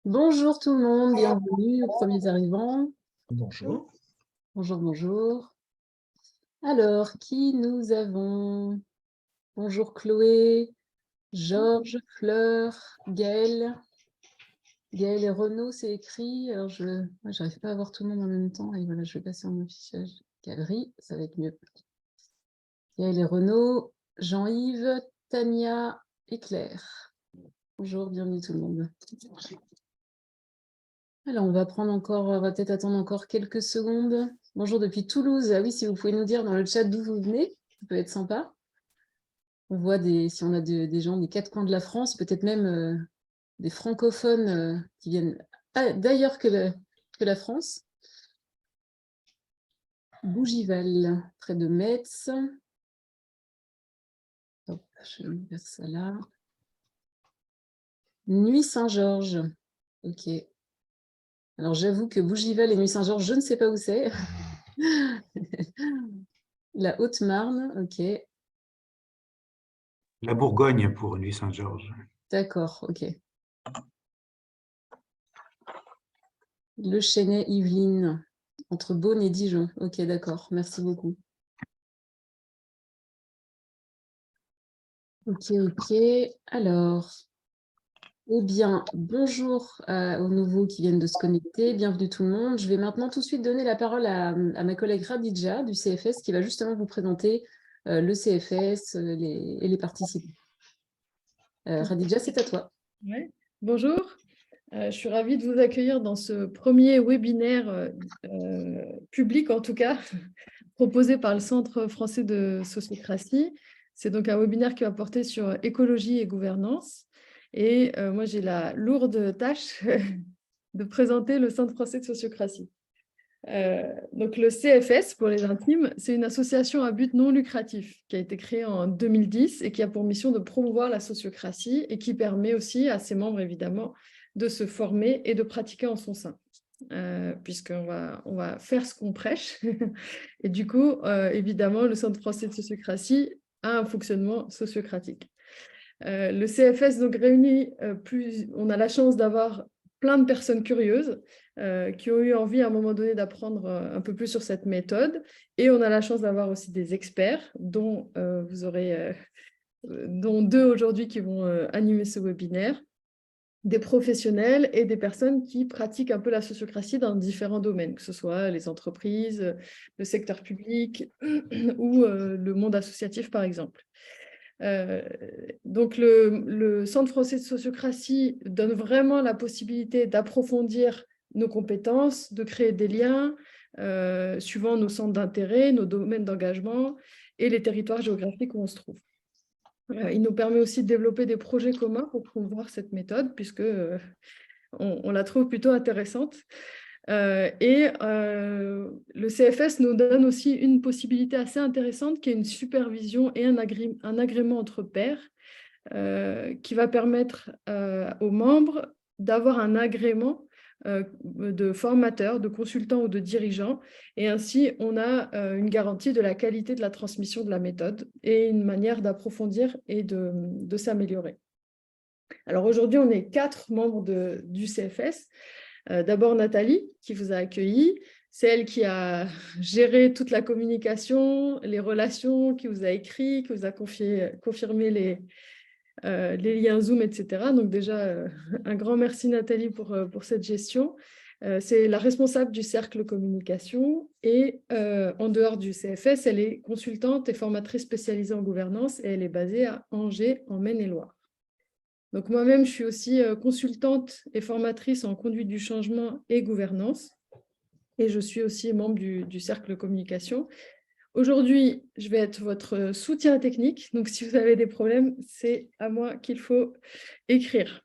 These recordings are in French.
Bonjour tout le monde, bienvenue aux premiers arrivants. Bonjour. Bonjour, bonjour. Alors, qui nous avons? Bonjour Chloé, Georges, Fleur, Gaëlle. Gaëlle et Renaud, c'est écrit. Alors, moi, j'arrive pas à voir tout le monde en même temps. Et voilà, je vais passer en affichage galerie, ça va être mieux. Gaëlle et Renaud, Jean-Yves, Tania et Claire. Bonjour, bienvenue tout le monde. Alors, on va peut-être attendre encore quelques secondes. Bonjour depuis Toulouse. Ah oui, si vous pouvez nous dire dans le chat d'où vous venez, ça peut être sympa. On voit si on a des gens des quatre coins de la France, peut-être même des francophones qui viennent d'ailleurs que la France. Bougival, près de Metz. Hop, je vais mettre ça là. Nuit Saint-Georges. Ok. Alors, j'avoue que Bougival et Nuit Saint-Georges, je ne sais pas où c'est. La Haute-Marne, ok. La Bourgogne pour Nuit Saint-Georges. D'accord, ok. Le Chesnay, Yvelines, entre Beaune et Dijon. Ok, d'accord, merci beaucoup. Ok, alors, eh bien, bonjour aux nouveaux qui viennent de se connecter, bienvenue tout le monde. Je vais maintenant tout de suite donner la parole à ma collègue Radija du CFS qui va justement vous présenter le CFS et les participants. Radija, c'est à toi. Ouais. Bonjour, je suis ravie de vous accueillir dans ce premier webinaire public, en tout cas, proposé par le Centre français de sociocratie. C'est donc un webinaire qui va porter sur écologie et gouvernance. Et moi, j'ai la lourde tâche de présenter le Centre français de sociocratie. Donc le CFS, pour les intimes, c'est une association à but non lucratif qui a été créée en 2010 et qui a pour mission de promouvoir la sociocratie et qui permet aussi à ses membres, évidemment, de se former et de pratiquer en son sein. Puisqu'on va faire ce qu'on prêche. Et du coup, évidemment, le Centre français de sociocratie a un fonctionnement sociocratique. Le CFS donc réunit on a la chance d'avoir plein de personnes curieuses qui ont eu envie à un moment donné d'apprendre un peu plus sur cette méthode. Et on a la chance d'avoir aussi des experts, dont vous aurez dont deux aujourd'hui qui vont animer ce webinaire, des professionnels et des personnes qui pratiquent un peu la sociocratie dans différents domaines, que ce soit les entreprises, le secteur public ou le monde associatif, par exemple. Donc le Centre français de sociocratie donne vraiment la possibilité d'approfondir nos compétences, de créer des liens suivant nos centres d'intérêt, nos domaines d'engagement et les territoires géographiques où on se trouve. Il nous permet aussi de développer des projets communs pour promouvoir cette méthode, puisque on la trouve plutôt intéressante. Le CFS nous donne aussi une possibilité assez intéressante qui est une supervision et un agrément entre pairs qui va permettre aux membres d'avoir un agrément de formateur, de consultant ou de dirigeant. Et ainsi, on a une garantie de la qualité de la transmission de la méthode et une manière d'approfondir et de s'améliorer. Alors aujourd'hui, on est 4 membres du CFS. D'abord Nathalie, qui vous a accueilli. C'est elle qui a géré toute la communication, les relations, qui vous a écrit, qui vous a confirmé les liens Zoom, etc. Donc déjà, un grand merci Nathalie pour cette gestion. C'est la responsable du cercle communication et en dehors du CFS, elle est consultante et formatrice spécialisée en gouvernance et elle est basée à Angers, en Maine-et-Loire. Donc moi-même, je suis aussi consultante et formatrice en conduite du changement et gouvernance. Et je suis aussi membre du cercle communication. Aujourd'hui, je vais être votre soutien technique. Donc, si vous avez des problèmes, c'est à moi qu'il faut écrire.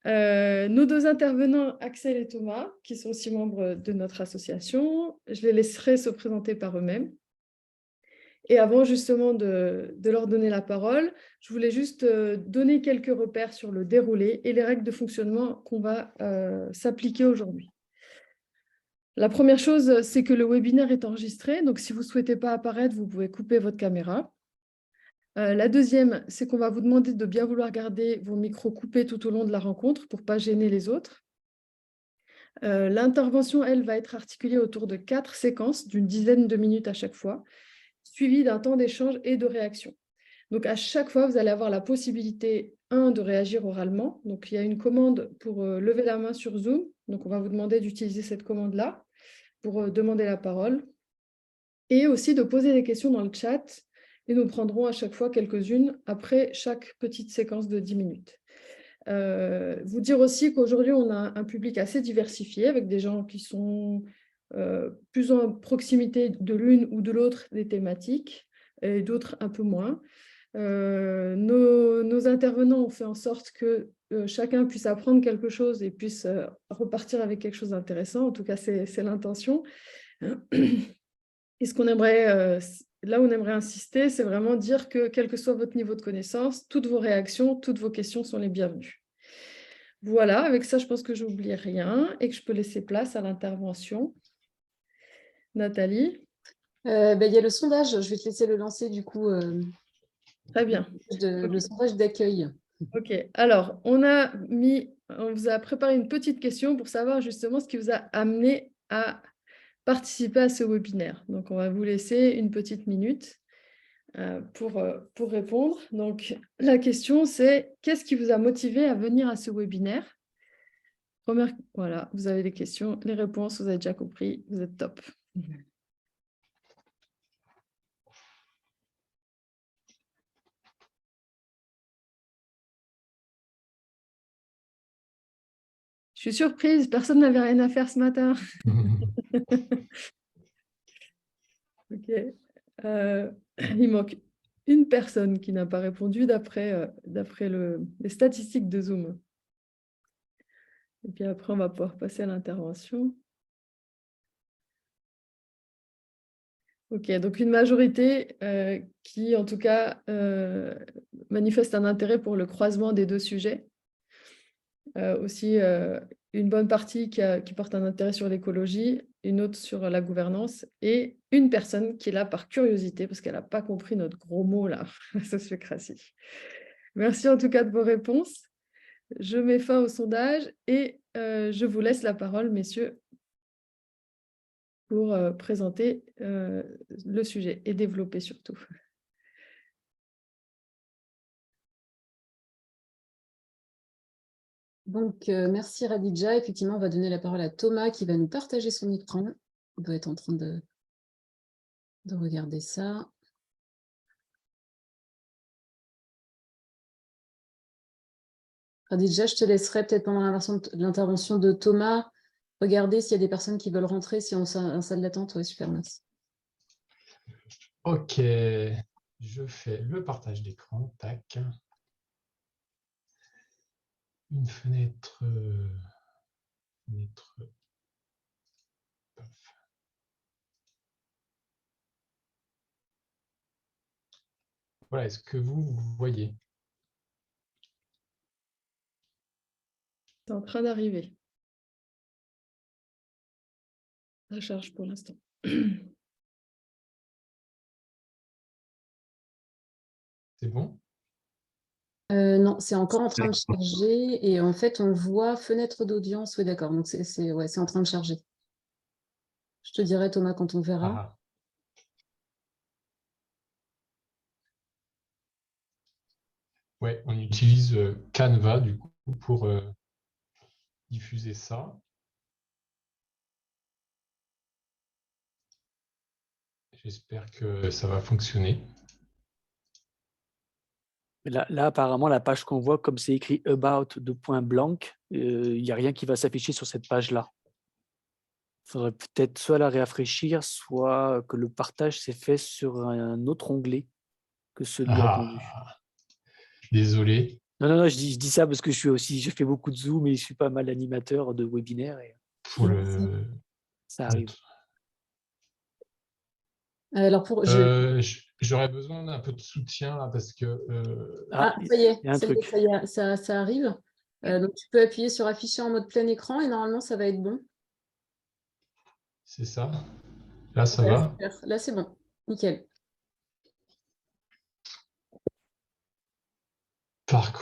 Nos deux intervenants, Axel et Thomas, qui sont aussi membres de notre association, je les laisserai se présenter par eux-mêmes. Et avant justement de leur donner la parole, je voulais juste donner quelques repères sur le déroulé et les règles de fonctionnement qu'on va s'appliquer aujourd'hui. La première chose, c'est que le webinaire est enregistré, donc si vous ne souhaitez pas apparaître, vous pouvez couper votre caméra. La deuxième, c'est qu'on va vous demander de bien vouloir garder vos micros coupés tout au long de la rencontre pour ne pas gêner les autres. L'intervention, elle, va être articulée autour de 4 séquences d'une dizaine de minutes à chaque fois, suivies d'un temps d'échange et de réaction. Donc, à chaque fois, vous allez avoir la possibilité, de réagir oralement. Donc, il y a une commande pour lever la main sur Zoom. Donc, on va vous demander d'utiliser cette commande-là pour demander la parole. Et aussi de poser des questions dans le chat. Et nous prendrons à chaque fois quelques-unes après chaque petite séquence de 10 minutes. Vous dire aussi qu'aujourd'hui, on a un public assez diversifié avec des gens qui sont plus en proximité de l'une ou de l'autre des thématiques et d'autres un peu moins. Nos intervenants ont fait en sorte que chacun puisse apprendre quelque chose et puisse repartir avec quelque chose d'intéressant. En tout cas, c'est l'intention. Et ce qu'on aimerait, là où on aimerait insister, c'est vraiment dire que quel que soit votre niveau de connaissance, toutes vos réactions, toutes vos questions sont les bienvenues. Voilà, avec ça, je pense que je n'oublie rien et que je peux laisser place à l'intervention. Nathalie? Il y a le sondage, je vais te laisser le lancer du coup, Très bien. le sondage d'accueil. Ok, alors on vous a préparé une petite question pour savoir justement ce qui vous a amené à participer à ce webinaire. Donc on va vous laisser une petite minute pour répondre. Donc la question c'est, qu'est-ce qui vous a motivé à venir à ce webinaire? Voilà, vous avez les questions, les réponses, vous avez déjà compris, vous êtes top. Je suis surprise, personne n'avait rien à faire ce matin. Ok. Il manque une personne qui n'a pas répondu d'après les statistiques de Zoom. Et puis après, on va pouvoir passer à l'intervention. Ok, donc une majorité qui, en tout cas, manifeste un intérêt pour le croisement des deux sujets. Aussi, une bonne partie qui porte un intérêt sur l'écologie, une autre sur la gouvernance, et une personne qui est là par curiosité, parce qu'elle n'a pas compris notre gros mot, là, la sociocratie. Merci en tout cas de vos réponses. Je mets fin au sondage et je vous laisse la parole, messieurs, pour présenter le sujet et développer surtout. Donc, merci Radija. Effectivement, on va donner la parole à Thomas qui va nous partager son écran. On doit être en train de regarder ça. Radija, je te laisserai peut-être pendant l'intervention de Thomas regarder s'il y a des personnes qui veulent rentrer, si on est en salle d'attente. Oui, super, merci. Ok, je fais le partage d'écran. Tac. Une fenêtre. Voilà, est-ce que vous voyez? C'est en train d'arriver. Ça charge pour l'instant. C'est bon? Non, c'est encore en train de charger et en fait, on voit fenêtre d'audience. Oui, d'accord, donc c'est en train de charger. Je te dirai, Thomas, quand on verra. Ouais, on utilise Canva du coup pour diffuser ça. J'espère que ça va fonctionner. Là, apparemment, la page qu'on voit, comme c'est écrit About de point blanc, il n'y a rien qui va s'afficher sur cette page-là. Il faudrait peut-être soit la rafraîchir, soit que le partage s'est fait sur un autre onglet que celui attendu. Désolé. Non, je dis ça parce que je fais beaucoup de Zoom et je suis pas mal animateur de webinaire. Et ça arrive. Alors j'aurais besoin d'un peu de soutien là parce que ça y est, y a un truc. Ça arrive. Donc tu peux appuyer sur afficher en mode plein écran et normalement ça va être bon. C'est ça. Là ça va. Super. Là c'est bon, nickel.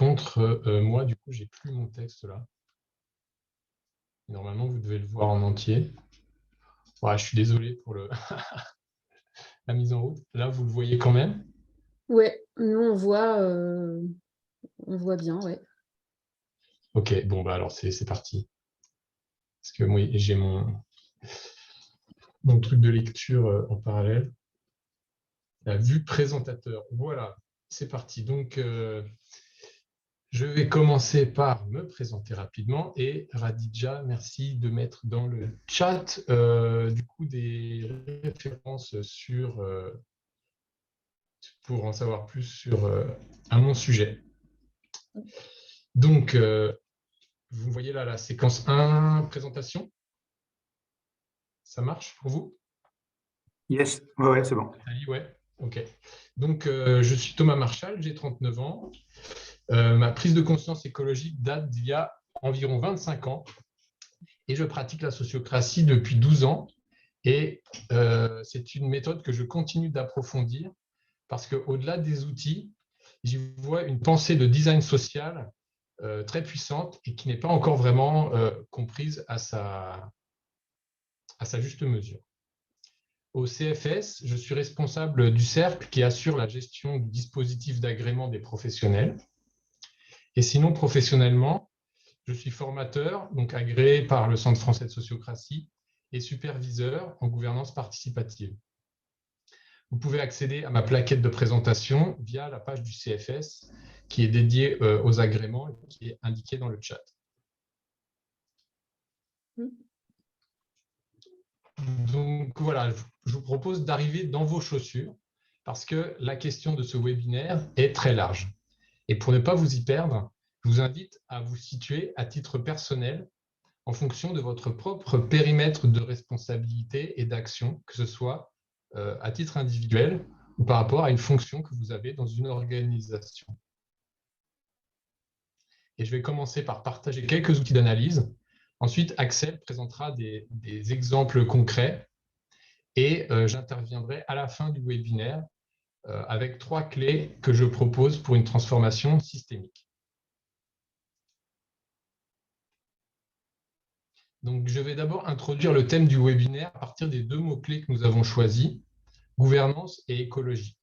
contre, moi, du coup, j'ai plus mon texte là. Normalement, vous devez le voir en entier. Ouais, je suis désolé pour la mise en route. Là, vous le voyez quand même. Ouais, nous on voit bien, ouais. Ok, bon, bah alors c'est parti. Parce que moi, j'ai mon truc de lecture en parallèle. La vue présentateur. Voilà, c'est parti. Donc, je vais commencer par me présenter rapidement. Et Radija, merci de mettre dans le chat du coup des références pour en savoir plus sur à mon sujet. Donc, vous voyez là la séquence 1, présentation. Ça marche pour vous? Yes, ouais, c'est bon. Nathalie, ouais. Ok. Donc, je suis Thomas Marchal, j'ai 39 ans. Ma prise de conscience écologique date d'il y a environ 25 ans et je pratique la sociocratie depuis 12 ans. Et c'est une méthode que je continue d'approfondir parce qu'au-delà des outils, j'y vois une pensée de design social très puissante et qui n'est pas encore vraiment comprise à sa juste mesure. Au CFS, je suis responsable du cercle qui assure la gestion du dispositif d'agrément des professionnels. Et sinon, professionnellement, je suis formateur, donc agréé par le Centre français de sociocratie, et superviseur en gouvernance participative. Vous pouvez accéder à ma plaquette de présentation via la page du CFS qui est dédiée aux agréments et qui est indiquée dans le chat. Donc voilà, je vous propose d'arriver dans vos chaussures parce que la question de ce webinaire est très large. Et pour ne pas vous y perdre, je vous invite à vous situer à titre personnel en fonction de votre propre périmètre de responsabilité et d'action, que ce soit à titre individuel ou par rapport à une fonction que vous avez dans une organisation. Et je vais commencer par partager quelques outils d'analyse. Ensuite, Axel présentera des exemples concrets et j'interviendrai à la fin du webinaire avec 3 clés que je propose pour une transformation systémique. Donc, je vais d'abord introduire le thème du webinaire à partir des 2 mots-clés que nous avons choisis, gouvernance et écologie.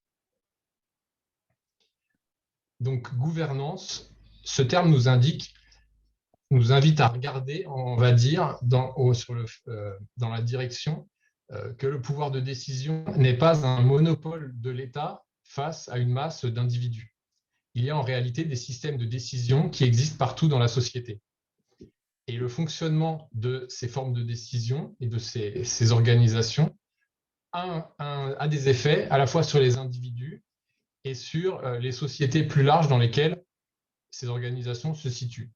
Donc, gouvernance, ce terme nous invite à regarder, on va dire, dans la direction que le pouvoir de décision n'est pas un monopole de l'État face à une masse d'individus. Il y a en réalité des systèmes de décision qui existent partout dans la société. Et le fonctionnement de ces formes de décision et de ces organisations a des effets à la fois sur les individus et sur les sociétés plus larges dans lesquelles ces organisations se situent.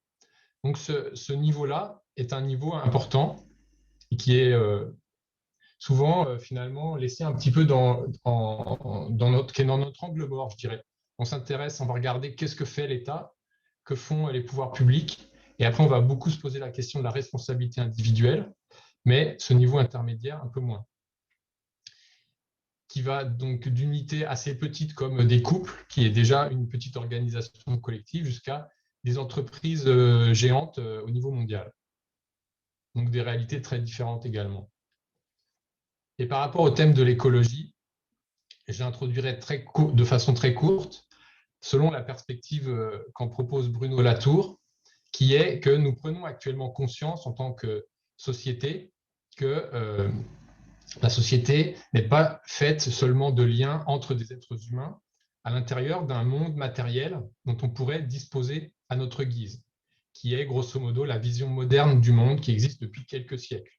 Donc ce niveau-là est un niveau important et qui est souvent finalement laissé un petit peu dans notre angle mort, je dirais. On s'intéresse, on va regarder qu'est-ce que fait l'État, que font les pouvoirs publics, et après on va beaucoup se poser la question de la responsabilité individuelle, mais ce niveau intermédiaire un peu moins, qui va donc d'unités assez petites comme des couples, qui est déjà une petite organisation collective, jusqu'à des entreprises géantes au niveau mondial. Donc des réalités très différentes également. Et par rapport au thème de l'écologie, j'introduirai de façon très courte, selon la perspective qu'en propose Bruno Latour, qui est que nous prenons actuellement conscience en tant que société que la société n'est pas faite seulement de liens entre des êtres humains à l'intérieur d'un monde matériel dont on pourrait disposer à notre guise, qui est grosso modo la vision moderne du monde qui existe depuis quelques siècles.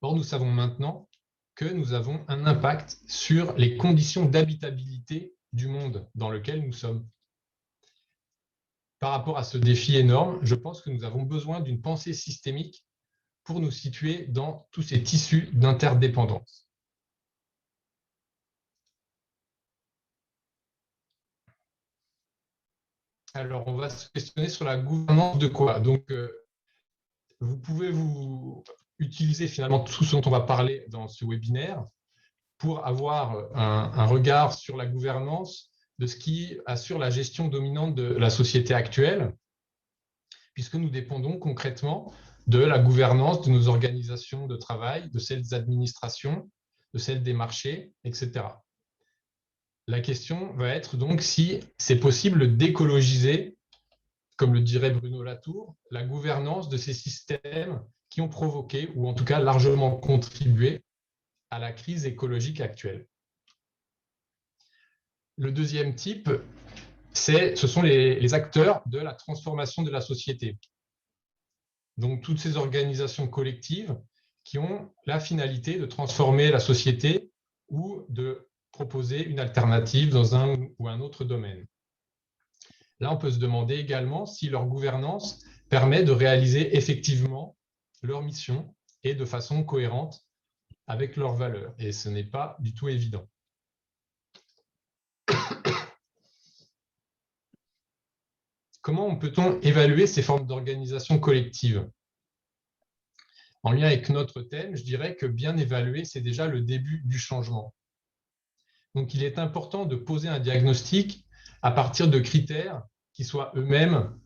Or, nous savons maintenant que nous avons un impact sur les conditions d'habitabilité du monde dans lequel nous sommes. Par rapport à ce défi énorme, je pense que nous avons besoin d'une pensée systémique pour nous situer dans tous ces tissus d'interdépendance. Alors, on va se questionner sur la gouvernance de quoi? Donc, vous pouvez utiliser finalement tout ce dont on va parler dans ce webinaire pour avoir un regard sur la gouvernance de ce qui assure la gestion dominante de la société actuelle, puisque nous dépendons concrètement de la gouvernance de nos organisations de travail, de celles des administrations, de celles des marchés, etc. La question va être donc si c'est possible d'écologiser, comme le dirait Bruno Latour, la gouvernance de ces systèmes qui ont provoqué, ou en tout cas largement contribué, à la crise écologique actuelle. Le deuxième type, ce sont les acteurs de la transformation de la société. Donc, toutes ces organisations collectives qui ont la finalité de transformer la société ou de proposer une alternative dans un ou un autre domaine. Là, on peut se demander également si leur gouvernance permet de réaliser effectivement leur mission et de façon cohérente avec leurs valeurs. Et ce n'est pas du tout évident. Comment peut-on évaluer ces formes d'organisation collective? En lien avec notre thème, je dirais que bien évaluer, c'est déjà le début du changement. Donc, il est important de poser un diagnostic à partir de critères qui soient eux-mêmes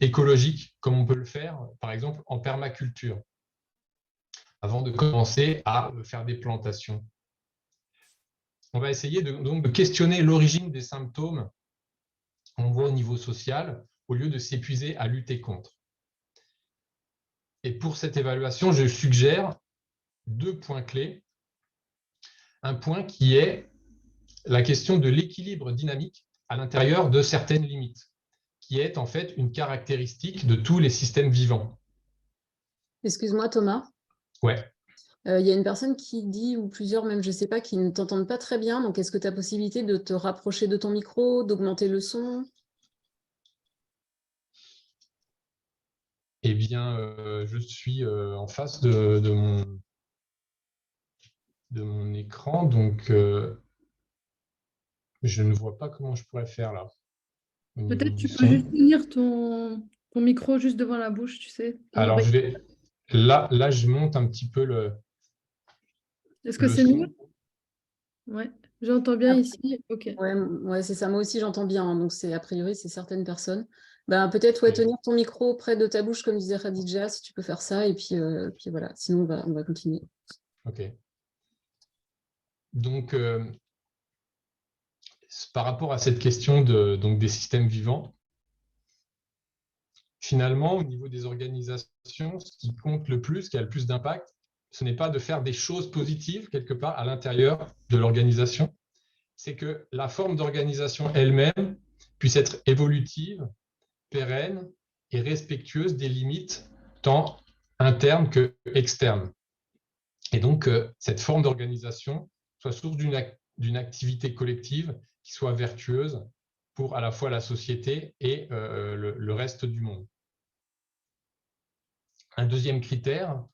écologiques, comme on peut le faire, par exemple, en permaculture, avant de commencer à faire des plantations. On va essayer donc de questionner l'origine des symptômes qu'on voit au niveau social, au lieu de s'épuiser à lutter contre. Et pour cette évaluation, je suggère 2 points clés. Un point qui est la question de l'équilibre dynamique à l'intérieur de certaines limites, qui est en fait une caractéristique de tous les systèmes vivants. Excuse-moi, Thomas. Ouais. Il y a une personne qui dit, ou plusieurs même, je ne sais pas, qui ne t'entendent pas très bien. Donc, est-ce que tu as possibilité de te rapprocher de ton micro, d'augmenter le son? Eh bien, je suis en face de mon écran, donc je ne vois pas comment je pourrais faire là. Peut-être tu peux juste tenir ton micro juste devant la bouche, tu sais. Alors, je vais... Là, je monte un petit peu le... Est-ce que c'est mieux? Ouais, j'entends bien ici. Ok. Ouais, c'est ça. Moi aussi, j'entends bien. Hein, donc, a priori, c'est certaines personnes. Ben, peut-être tenir ton micro près de ta bouche, comme disait Khadija, si tu peux faire ça. Et puis voilà. Sinon, on va continuer. Ok. Donc, par rapport à cette question donc des systèmes vivants, finalement, au niveau des organisations, ce qui compte le plus, ce qui a le plus d'impact, ce n'est pas de faire des choses positives quelque part à l'intérieur de l'organisation, c'est que la forme d'organisation elle-même puisse être évolutive, pérenne et respectueuse des limites tant internes que externes. Et donc, cette forme d'organisation soit source d'une activité collective qui soit vertueuse pour à la fois la société et le reste du monde. Un deuxième critère,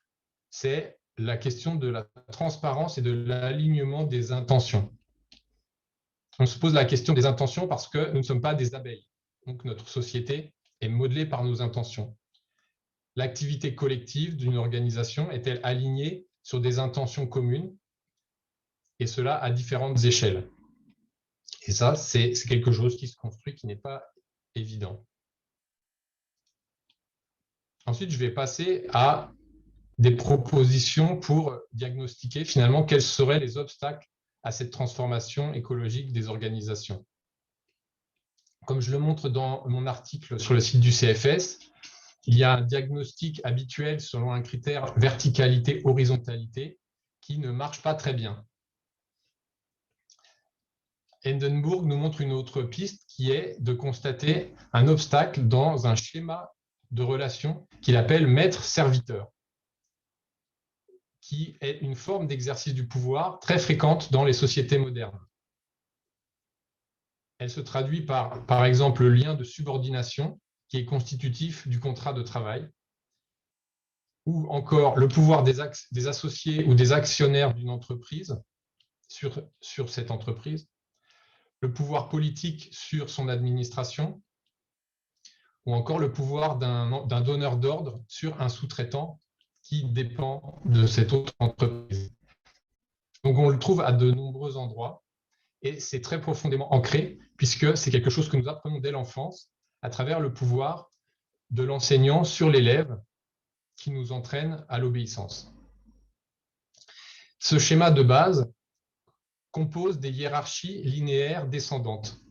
c'est la question de la transparence et de l'alignement des intentions. On se pose la question des intentions parce que nous ne sommes pas des abeilles. Donc, notre société est modelée par nos intentions. L'activité collective d'une organisation est-elle alignée sur des intentions communes, et cela à différentes échelles? Et ça, c'est quelque chose qui se construit, qui n'est pas évident. Ensuite, je vais passer à des propositions pour diagnostiquer finalement quels seraient les obstacles à cette transformation écologique des organisations. Comme je le montre dans mon article sur le site du CFS, il y a un diagnostic habituel selon un critère verticalité-horizontalité qui ne marche pas très bien. Hindenburg nous montre une autre piste qui est de constater un obstacle dans un schéma de relation qu'il appelle maître-serviteur, qui est une forme d'exercice du pouvoir très fréquente dans les sociétés modernes. Elle se traduit par exemple, le lien de subordination qui est constitutif du contrat de travail, ou encore le pouvoir des associés ou des actionnaires d'une entreprise sur cette entreprise, le pouvoir politique sur son administration, ou encore le pouvoir d'un donneur d'ordre sur un sous-traitant qui dépend de cette autre entreprise. Donc, on le trouve à de nombreux endroits. Et c'est très profondément ancré, puisque c'est quelque chose que nous apprenons dès l'enfance, à travers le pouvoir de l'enseignant sur l'élève qui nous entraîne à l'obéissance. Ce schéma de base compose des hiérarchies linéaires descendantes.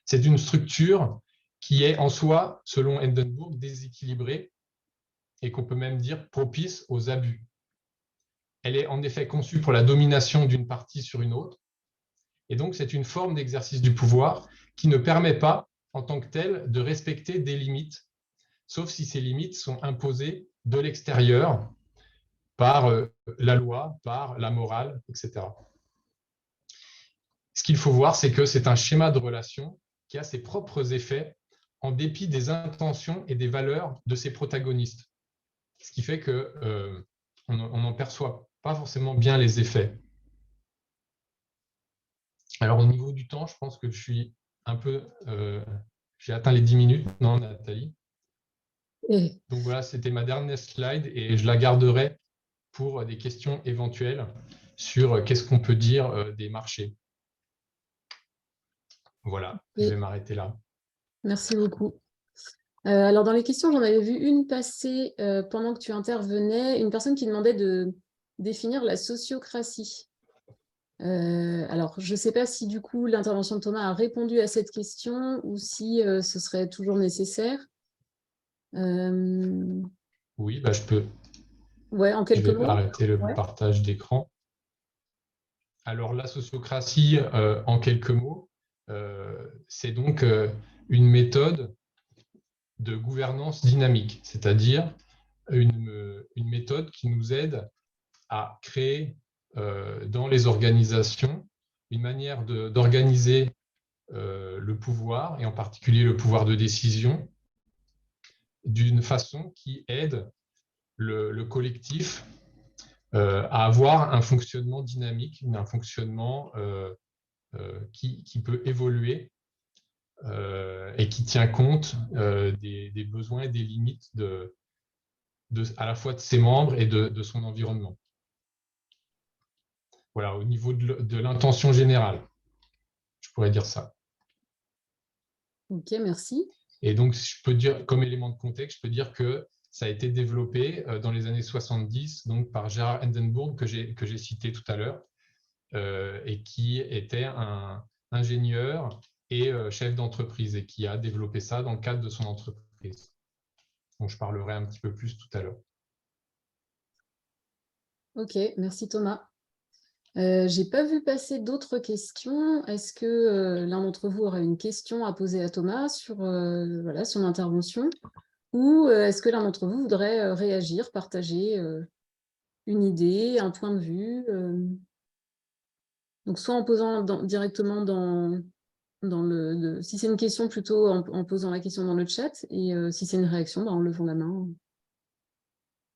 C'est une structure qui est en soi, selon Hindenburg, déséquilibrée et qu'on peut même dire propice aux abus. Elle est en effet conçue pour la domination d'une partie sur une autre, et donc c'est une forme d'exercice du pouvoir qui ne permet pas, en tant que telle, de respecter des limites, sauf si ces limites sont imposées de l'extérieur par la loi, par la morale, etc. Ce qu'il faut voir, c'est que c'est un schéma de relation qui a ses propres effets en dépit des intentions et des valeurs de ses protagonistes. Ce qui fait qu'on n'en perçoit pas forcément bien les effets. Alors, au niveau du temps, je pense que je suis un peu... j'ai atteint les 10 minutes. Non, Nathalie. Et Donc voilà, c'était ma dernière slide et je la garderai pour des questions éventuelles sur qu'est-ce qu'on peut dire des marchés. Voilà, je vais m'arrêter là. merci beaucoup. Alors, dans les questions, j'en avais vu une passer pendant que tu intervenais, une personne qui demandait de définir la sociocratie. Alors, je ne sais pas si du coup l'intervention de Thomas a répondu à cette question ou si ce serait toujours nécessaire. Oui, bah, je peux. Ouais, en Je quelques vais mots. arrêter le Ouais. partage d'écran. Alors, la sociocratie, en quelques mots, c'est donc une méthode de gouvernance dynamique, c'est-à-dire une méthode qui nous aide à créer dans les organisations une manière d'organiser le pouvoir, et en particulier le pouvoir de décision, d'une façon qui aide le collectif à avoir un fonctionnement dynamique, un fonctionnement qui peut évoluer et qui tient compte des besoins et des limites à la fois de ses membres et de son environnement. Voilà, au niveau de l'intention générale, je pourrais dire ça. Ok, merci. Et donc, je peux dire, comme élément de contexte, je peux dire que ça a été développé dans les années 70 donc, par Gerhard Hindenburg, que j'ai cité tout à l'heure, et qui était un ingénieur et chef d'entreprise et qui a développé ça dans le cadre de son entreprise. Donc, je parlerai un petit peu plus tout à l'heure. Ok, merci Thomas. Je n'ai pas vu passer d'autres questions. Est-ce que l'un d'entre vous aurait une question à poser à Thomas sur voilà, son intervention? Ou est-ce que l'un d'entre vous voudrait réagir, partager une idée, un point de vue Donc, soit en posant directement dans le... Si c'est une question, plutôt en posant la question dans le chat, et si c'est une réaction, en levant la main.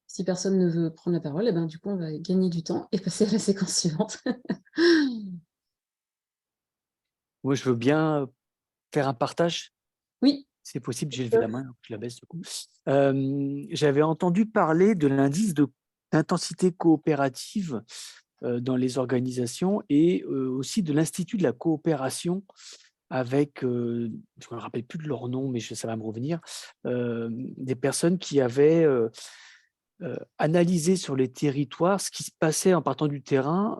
Si personne ne veut prendre la parole, eh ben, du coup, on va gagner du temps et passer à la séquence suivante. Moi, je veux bien faire un partage. Oui. C'est possible, j'ai levé la main, je la baisse du coup. J'avais entendu parler de l'indice d'intensité coopérative dans les organisations et aussi de l'Institut de la coopération avec, je ne me rappelle plus de leur nom, mais ça va me revenir, des personnes qui avaient analysé sur les territoires ce qui se passait en partant du terrain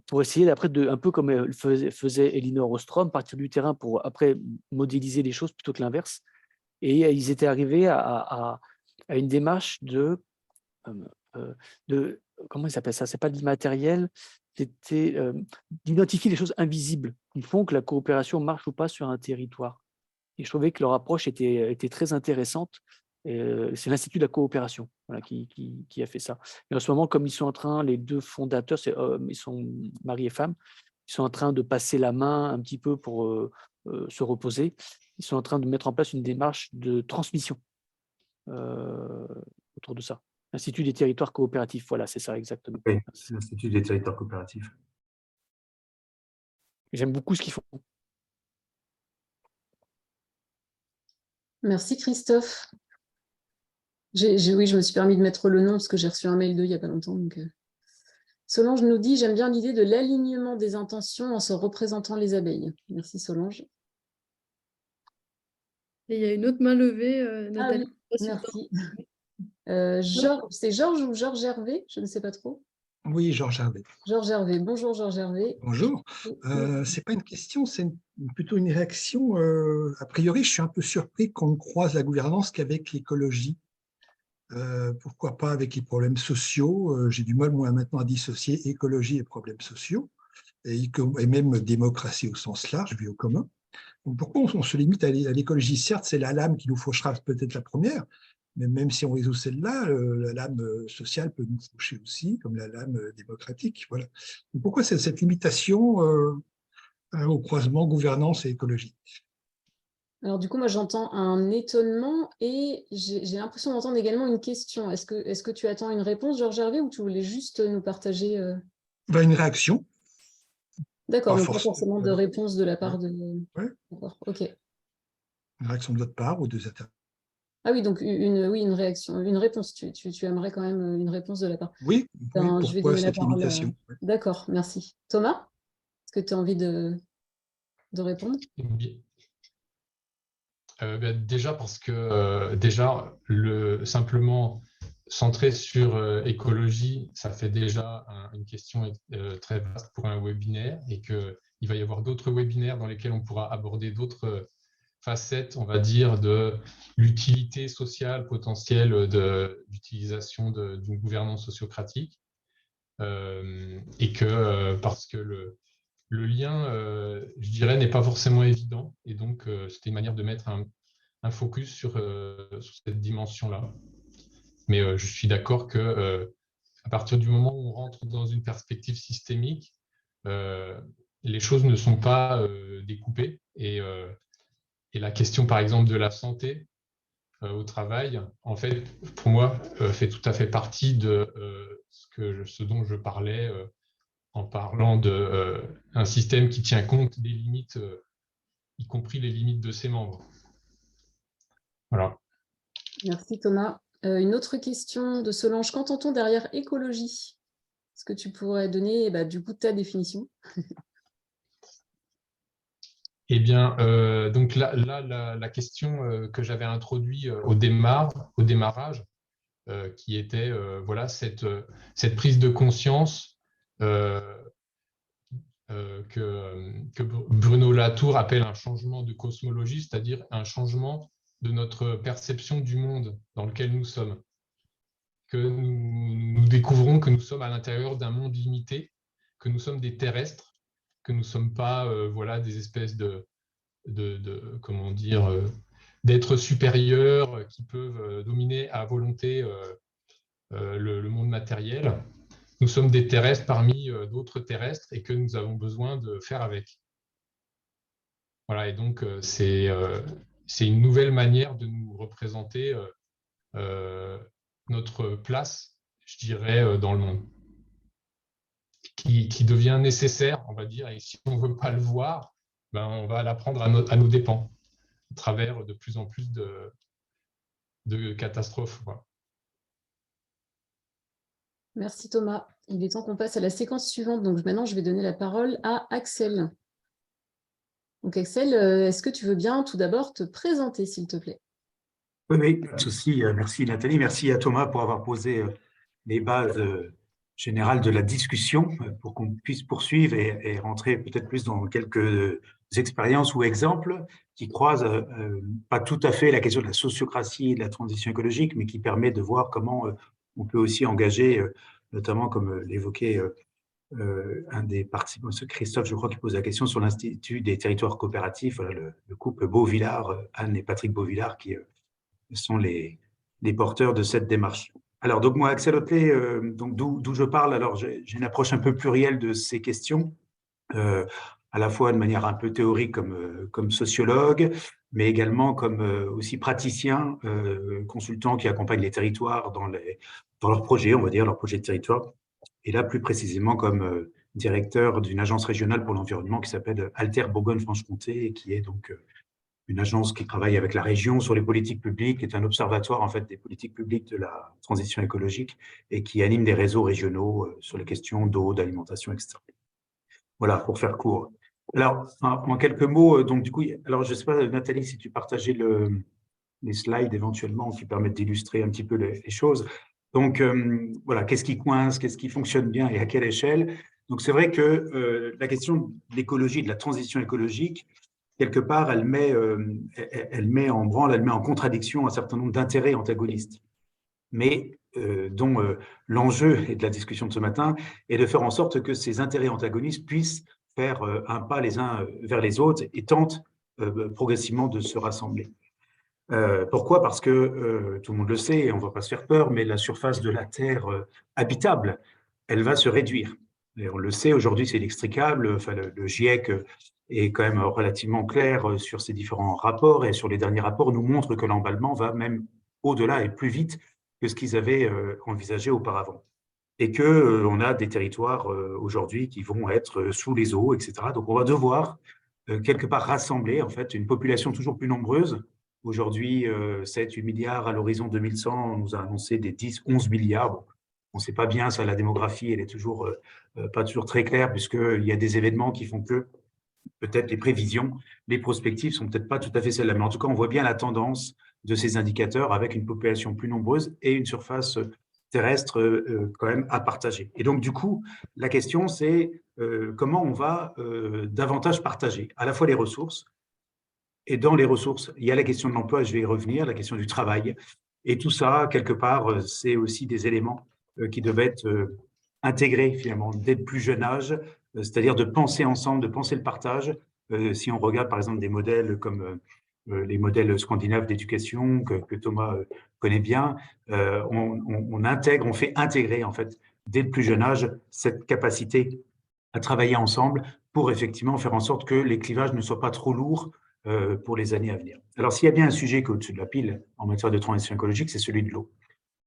pour essayer d'après, un peu comme faisait Elinor Ostrom, partir du terrain pour après modéliser les choses plutôt que l'inverse. Et ils étaient arrivés à une démarche de comment ils s'appellent ça? C'est pas de l'immatériel, c'était d'identifier les choses invisibles qui font que la coopération marche ou pas sur un territoire. Et je trouvais que leur approche était très intéressante. C'est l'Institut de la coopération voilà, qui a fait ça. Et en ce moment, comme ils sont en train, les deux fondateurs, ils sont mari et femme, ils sont en train de passer la main un petit peu pour se reposer. Ils sont en train de mettre en place une démarche de transmission autour de ça. L'Institut des territoires coopératifs, voilà, c'est ça exactement. Oui, c'est l'Institut des territoires coopératifs. J'aime beaucoup ce qu'ils font. Merci Christophe. Oui, je me suis permis de mettre le nom parce que j'ai reçu un mail d'eux il n'y a pas longtemps. Donc, Solange nous dit « J'aime bien l'idée de l'alignement des intentions en se représentant les abeilles ». Merci Solange. Et il y a une autre main levée, Ah Nathalie. oui, Je sais pas si merci. C'est Georges ou Georges Hervé? Je ne sais pas trop. Oui, Georges Hervé. Georges Hervé. Bonjour Georges Hervé. Bonjour. Ce n'est pas une question, c'est plutôt une réaction. A priori, je suis un peu surpris qu'on ne croise la gouvernance qu'avec l'écologie. Pourquoi pas avec les problèmes sociaux? J'ai du mal, moi, maintenant, à dissocier écologie et problèmes sociaux, et même démocratie au sens large, vie au commun. Donc, pourquoi on se limite à l'écologie? Certes, c'est la lame qui nous fauchera peut-être la première, mais même si on résout celle-là, la lame sociale peut nous faucher aussi, comme la lame démocratique. Voilà. Donc, pourquoi cette limitation au croisement gouvernance et écologie? Alors du coup, moi j'entends un étonnement et j'ai l'impression d'entendre également une question. Est-ce que tu attends une réponse, Georges Hervé, ou tu voulais juste nous partager Une réaction. D'accord, Pas donc pas forcément de réponse de la part de… Ouais. D'accord, ok. Une réaction de votre part ou des intervenants. Ah oui, donc une réaction, une réponse. Tu aimerais quand même une réponse de la part. Oui, Je vais pourquoi donner la cette parole. limitation? D'accord, merci. Thomas, est-ce que tu as envie de répondre? Déjà parce que simplement centré sur écologie, ça fait déjà une question très vaste pour un webinaire, et qu'il va y avoir d'autres webinaires dans lesquels on pourra aborder d'autres facettes, on va dire, de l'utilité sociale potentielle d'utilisation d'une gouvernance sociocratique, et que parce que le lien, je dirais, n'est pas forcément évident, et donc c'était une manière de mettre un focus sur cette dimension-là. Mais je suis d'accord que à partir du moment où on rentre dans une perspective systémique, les choses ne sont pas découpées, et la question, par exemple, de la santé au travail, en fait, pour moi, fait tout à fait partie de ce dont je parlais en parlant d'un système qui tient compte des limites, y compris les limites de ses membres. Voilà. Merci Thomas. Une autre question de Solange. Qu'entend-on derrière écologie? Est-ce que tu pourrais donner du coup ta définition? Eh bien, donc là, la question que j'avais introduite au démarrage, qui était voilà, cette prise de conscience que Bruno Latour appelle un changement de cosmologie, c'est-à-dire un changement de notre perception du monde dans lequel nous sommes. Que nous découvrons que nous sommes à l'intérieur d'un monde limité, que nous sommes des terrestres, que nous ne sommes pas voilà, des espèces comment dire, d'êtres supérieurs qui peuvent dominer à volonté le monde matériel. Nous sommes des terrestres parmi d'autres terrestres, et que nous avons besoin de faire avec. Voilà, et donc c'est une nouvelle manière de nous représenter notre place, je dirais, dans le monde, qui devient nécessaire, on va dire, et si on ne veut pas le voir, on va l'apprendre à nos dépens, à travers de plus en plus de catastrophes. Voilà. Merci Thomas. Il est temps qu'on passe à la séquence suivante. Donc maintenant, je vais donner la parole à Axel. Donc Axel, est-ce que tu veux bien tout d'abord te présenter, s'il te plaît? Oui, pas de souci. Merci Nathalie. Merci à Thomas pour avoir posé les bases générales de la discussion pour qu'on puisse poursuivre et rentrer peut-être plus dans quelques expériences ou exemples qui croisent pas tout à fait la question de la sociocratie et de la transition écologique, mais qui permet de voir comment on peut aussi engager, notamment comme l'évoquait un des participants, Christophe, je crois, qui pose la question sur l'Institut des territoires coopératifs, voilà, le couple Beauvillard, Anne et Patrick Beauvillard, qui sont les porteurs de cette démarche. Alors, donc moi, Axel Hotelet, donc d'où je parle, alors j'ai une approche un peu plurielle de ces questions, à la fois de manière un peu théorique comme sociologue, mais également comme aussi praticien, consultant qui accompagne les territoires dans leurs projets, on va dire, leurs projets de territoire. Et là, plus précisément, comme directeur d'une agence régionale pour l'environnement qui s'appelle Alter Bourgogne-Franche-Comté, et qui est donc une agence qui travaille avec la région sur les politiques publiques, qui est un observatoire en fait des politiques publiques de la transition écologique et qui anime des réseaux régionaux sur les questions d'eau, d'alimentation, etc. Voilà, pour faire court. Alors, en quelques mots, donc du coup, alors je ne sais pas, Nathalie, si tu partageais les slides éventuellement qui permettent d'illustrer un petit peu les choses. Donc, voilà, qu'est-ce qui coince, qu'est-ce qui fonctionne bien et à quelle échelle? Donc, c'est vrai que la question de l'écologie, de la transition écologique, quelque part, elle met en branle, elle met en contradiction un certain nombre d'intérêts antagonistes. Mais dont l'enjeu de la discussion de ce matin est de faire en sorte que ces intérêts antagonistes puissent faire un pas les uns vers les autres et tentent progressivement de se rassembler. Pourquoi? Parce que tout le monde le sait, et on ne va pas se faire peur, mais la surface de la Terre habitable, elle va se réduire. Et on le sait, aujourd'hui, c'est inextricable. Enfin, le GIEC est quand même relativement clair sur ces différents rapports, et sur les derniers rapports nous montrent que l'emballement va même au-delà et plus vite que ce qu'ils avaient envisagé auparavant. Et qu'on a des territoires aujourd'hui qui vont être sous les eaux, etc. Donc, on va devoir quelque part rassembler en fait une population toujours plus nombreuse. Aujourd'hui, 7-8 milliards, à l'horizon 2100, on nous a annoncé des 10-11 milliards. Bon, on ne sait pas bien ça, la démographie, elle est toujours pas toujours très claire, puisqu'il y a des événements qui font que peut-être les prévisions, les prospectives sont peut-être pas tout à fait celles-là. Mais en tout cas, on voit bien la tendance de ces indicateurs avec une population plus nombreuse et une surface terrestre quand même à partager. Et donc, du coup, la question, c'est comment on va davantage partager à la fois les ressources. Et dans les ressources, il y a la question de l'emploi, je vais y revenir, la question du travail. Et tout ça, quelque part, c'est aussi des éléments qui devaient être intégrés finalement dès le plus jeune âge, c'est-à-dire de penser ensemble, de penser le partage. Si on regarde par exemple des modèles comme les modèles scandinaves d'éducation que Thomas connaît bien, on intègre, on fait intégrer en fait dès le plus jeune âge cette capacité à travailler ensemble pour effectivement faire en sorte que les clivages ne soient pas trop lourds pour les années à venir. Alors, s'il y a bien un sujet qui est au-dessus de la pile en matière de transition écologique, c'est celui de l'eau.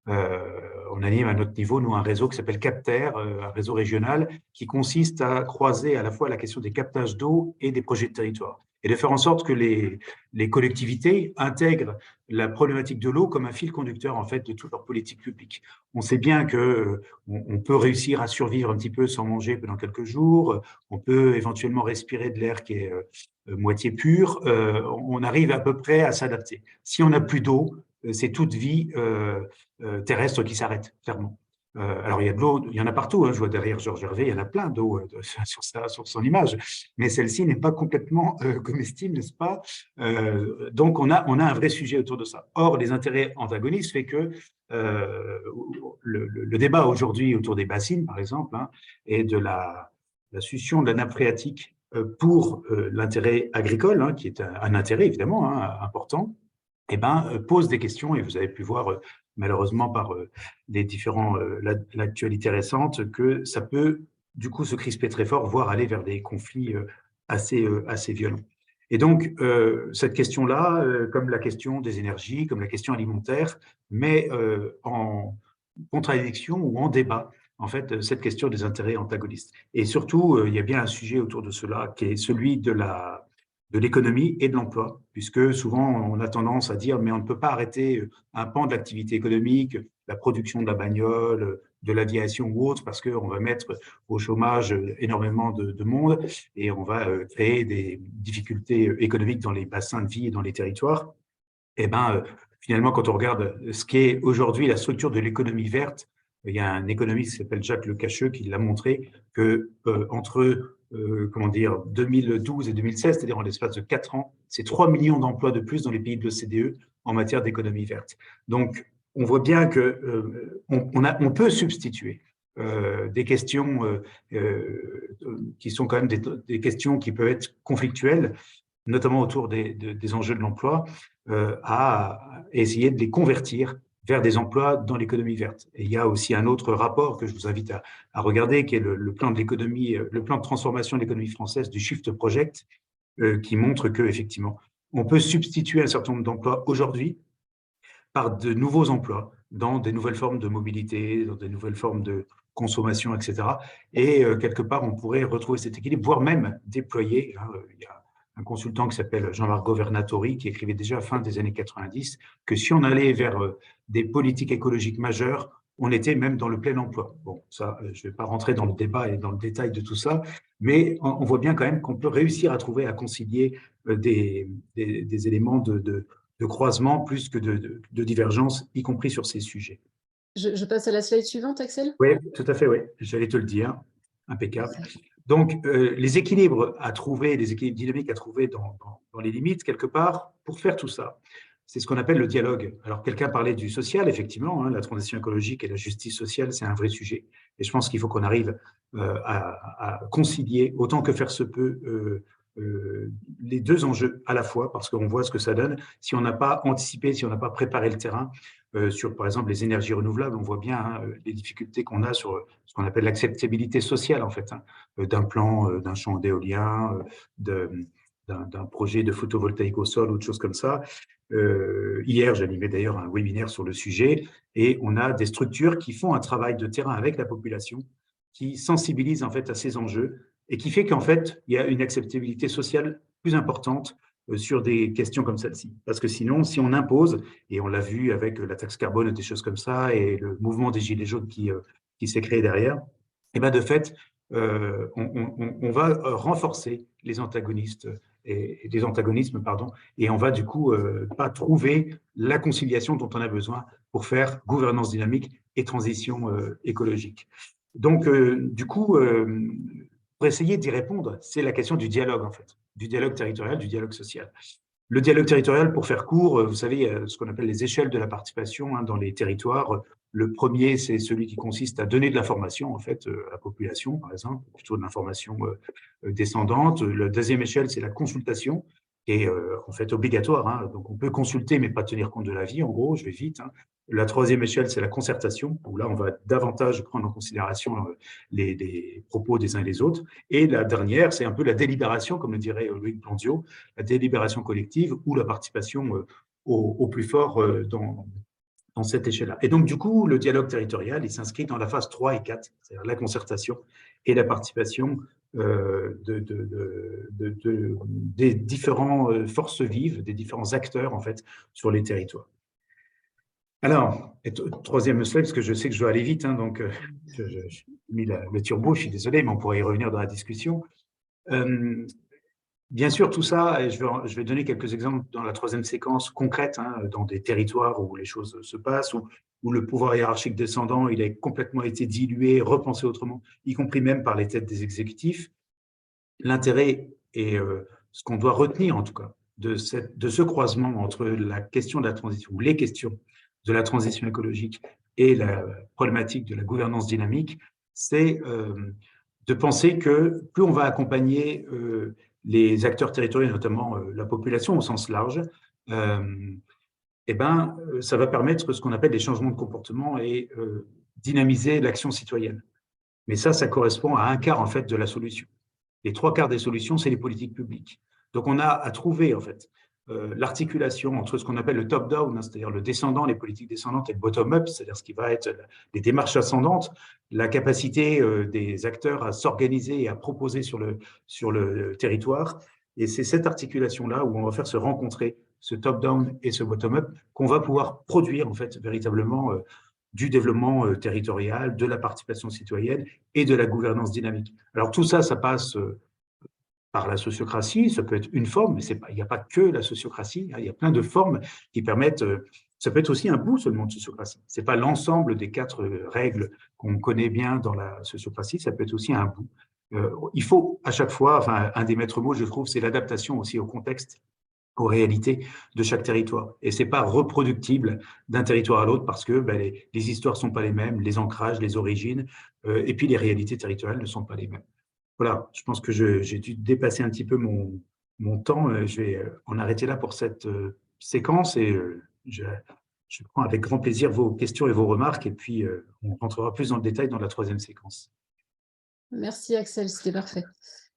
On anime à notre niveau, nous, un réseau qui s'appelle CapTer, un réseau régional qui consiste à croiser à la fois la question des captages d'eau et des projets de territoire, et de faire en sorte que les collectivités intègrent la problématique de l'eau comme un fil conducteur en fait de toute leur politique publique. On sait bien que on peut réussir à survivre un petit peu sans manger pendant quelques jours, on peut éventuellement respirer de l'air qui est moitié pur, on arrive à peu près à s'adapter. Si on n'a plus d'eau, c'est toute vie terrestre qui s'arrête, clairement. Alors, il y a de l'eau, il y en a partout, hein, je vois derrière Georges Hervé, il y en a plein d'eau sur son image, mais celle-ci n'est pas complètement comestible, n'est-ce pas? Donc, on a un vrai sujet autour de ça. Or, les intérêts antagonistes fait que le débat aujourd'hui autour des bassines, par exemple, hein, et de la succion de la nappe phréatique pour l'intérêt agricole, hein, qui est un intérêt évidemment hein, important, eh ben, pose des questions, et vous avez pu voir malheureusement par les différents l'actualité récente que ça peut du coup se crisper très fort, voire aller vers des conflits assez violents. Et donc cette question-là, comme la question des énergies, comme la question alimentaire, met en contradiction ou en débat en fait cette question des intérêts antagonistes. Et surtout, il y a bien un sujet autour de cela qui est celui de l'économie et de l'emploi, puisque souvent on a tendance à dire mais on ne peut pas arrêter un pan de l'activité économique, la production de la bagnole, de l'aviation ou autre, parce qu'on va mettre au chômage énormément de monde et on va créer des difficultés économiques dans les bassins de vie et dans les territoires. Et ben finalement, quand on regarde ce qu'est aujourd'hui la structure de l'économie verte, il y a un économiste qui s'appelle Jacques Lecacheux qui l'a montré que entre 2012 et 2016, c'est-à-dire en l'espace de 4 ans, c'est 3 millions d'emplois de plus dans les pays de l'OCDE en matière d'économie verte. Donc, on voit bien que on peut substituer des questions qui sont quand même des questions qui peuvent être conflictuelles, notamment autour des enjeux de l'emploi, à essayer de les convertir vers des emplois dans l'économie verte. Et il y a aussi un autre rapport que je vous invite à regarder, qui est le plan de l'économie, le plan de transformation de l'économie française du Shift Project, qui montre que effectivement, on peut substituer un certain nombre d'emplois aujourd'hui par de nouveaux emplois dans des nouvelles formes de mobilité, dans des nouvelles formes de consommation, etc. Et quelque part, on pourrait retrouver cet équilibre, voire même déployer. Hein, il y a un consultant qui s'appelle Jean-Marc Governatori, qui écrivait déjà à la fin des années 90 que si on allait vers des politiques écologiques majeures, on était même dans le plein emploi. Bon, ça, je ne vais pas rentrer dans le débat et dans le détail de tout ça, mais on voit bien quand même qu'on peut réussir à trouver, à concilier des éléments de croisement plus que de divergence, y compris sur ces sujets. Je passe à la slide suivante, Axel. Oui, tout à fait, oui. J'allais te le dire. Impeccable. Donc, les équilibres à trouver, les équilibres dynamiques à trouver dans les limites, quelque part, pour faire tout ça, c'est ce qu'on appelle le dialogue. Alors, quelqu'un parlait du social, effectivement, la transition écologique et la justice sociale, c'est un vrai sujet. Et je pense qu'il faut qu'on arrive à concilier, autant que faire se peut, les deux enjeux à la fois, parce qu'on voit ce que ça donne. Si on n'a pas anticipé, si on n'a pas préparé le terrain, sur, par exemple, les énergies renouvelables, on voit bien les difficultés qu'on a sur ce qu'on appelle l'acceptabilité sociale, en fait, d'un plan, d'un champ d'éolien, d'un projet de photovoltaïque au sol ou de choses comme ça. Hier, j'animais d'ailleurs un webinaire sur le sujet et on a des structures qui font un travail de terrain avec la population, qui sensibilisent en fait à ces enjeux et qui fait qu'en fait, il y a une acceptabilité sociale plus importante sur des questions comme celle-ci. Parce que sinon, si on impose, et on l'a vu avec la taxe carbone et des choses comme ça, et le mouvement des Gilets jaunes qui s'est créé derrière, et ben de fait, on va renforcer les antagonistes et des antagonismes, pardon, et on va du coup pas trouver la conciliation dont on a besoin pour faire gouvernance dynamique et transition écologique. Donc, du coup, pour essayer d'y répondre, c'est la question du dialogue, en fait, du dialogue territorial, du dialogue social. Le dialogue territorial, pour faire court, vous savez, ce qu'on appelle les échelles de la participation dans les territoires. Le premier, c'est celui qui consiste à donner de l'information, en fait, à la population, par exemple, plutôt de l'information descendante. La deuxième échelle, c'est la consultation, qui est en fait obligatoire. Donc, on peut consulter, mais pas tenir compte de l'avis, en gros, je vais vite. La troisième échelle, c'est la concertation, où là, on va davantage prendre en considération les propos des uns et des autres. Et la dernière, c'est un peu la délibération, comme le dirait Louis Plandio, la délibération collective ou la participation au plus fort dans cette échelle-là. Et donc, du coup, le dialogue territorial, il s'inscrit dans la phase 3 et 4, c'est-à-dire la concertation et la participation des différentes forces vives, des différents acteurs, en fait, sur les territoires. Alors, troisième slide, parce que je sais que je dois aller vite, donc j'ai mis le turbo, je suis désolé, mais on pourrait y revenir dans la discussion. Bien sûr, tout ça, et je vais donner quelques exemples dans la troisième séquence concrète, dans des territoires où les choses se passent, où le pouvoir hiérarchique descendant, il a complètement été dilué, repensé autrement, y compris même par les têtes des exécutifs. L'intérêt et ce qu'on doit retenir, en tout cas, de ce croisement entre la question de la transition, ou les questions de la transition écologique et la problématique de la gouvernance dynamique, c'est de penser que plus on va accompagner les acteurs territoriaux, notamment la population au sens large, ça va permettre ce qu'on appelle des changements de comportement et dynamiser l'action citoyenne. Mais ça correspond à un quart en fait de la solution. Les trois quarts des solutions, c'est les politiques publiques. Donc, on a à trouver en fait l'articulation entre ce qu'on appelle le top-down, c'est-à-dire le descendant, les politiques descendantes, et le bottom-up, c'est-à-dire ce qui va être les démarches ascendantes, la capacité des acteurs à s'organiser et à proposer sur le territoire. Et c'est cette articulation-là où on va faire se rencontrer ce top-down et ce bottom-up qu'on va pouvoir produire en fait véritablement du développement territorial, de la participation citoyenne et de la gouvernance dynamique. Alors tout ça, ça passe par la sociocratie, ça peut être une forme, mais il n'y a pas que la sociocratie, il y a plein de formes qui permettent, ça peut être aussi un bout seulement de sociocratie. Ce n'est pas l'ensemble des 4 règles qu'on connaît bien dans la sociocratie, ça peut être aussi un bout. Il faut à chaque fois, enfin, un des maîtres mots, je trouve, c'est l'adaptation aussi au contexte, aux réalités de chaque territoire. Et ce n'est pas reproductible d'un territoire à l'autre parce que les histoires ne sont pas les mêmes, les ancrages, les origines, et puis les réalités territoriales ne sont pas les mêmes. Voilà, je pense que j'ai dû dépasser un petit peu mon temps. Je vais en arrêter là pour cette séquence et je prends avec grand plaisir vos questions et vos remarques et puis on rentrera plus dans le détail dans la troisième séquence. Merci Axel, c'était parfait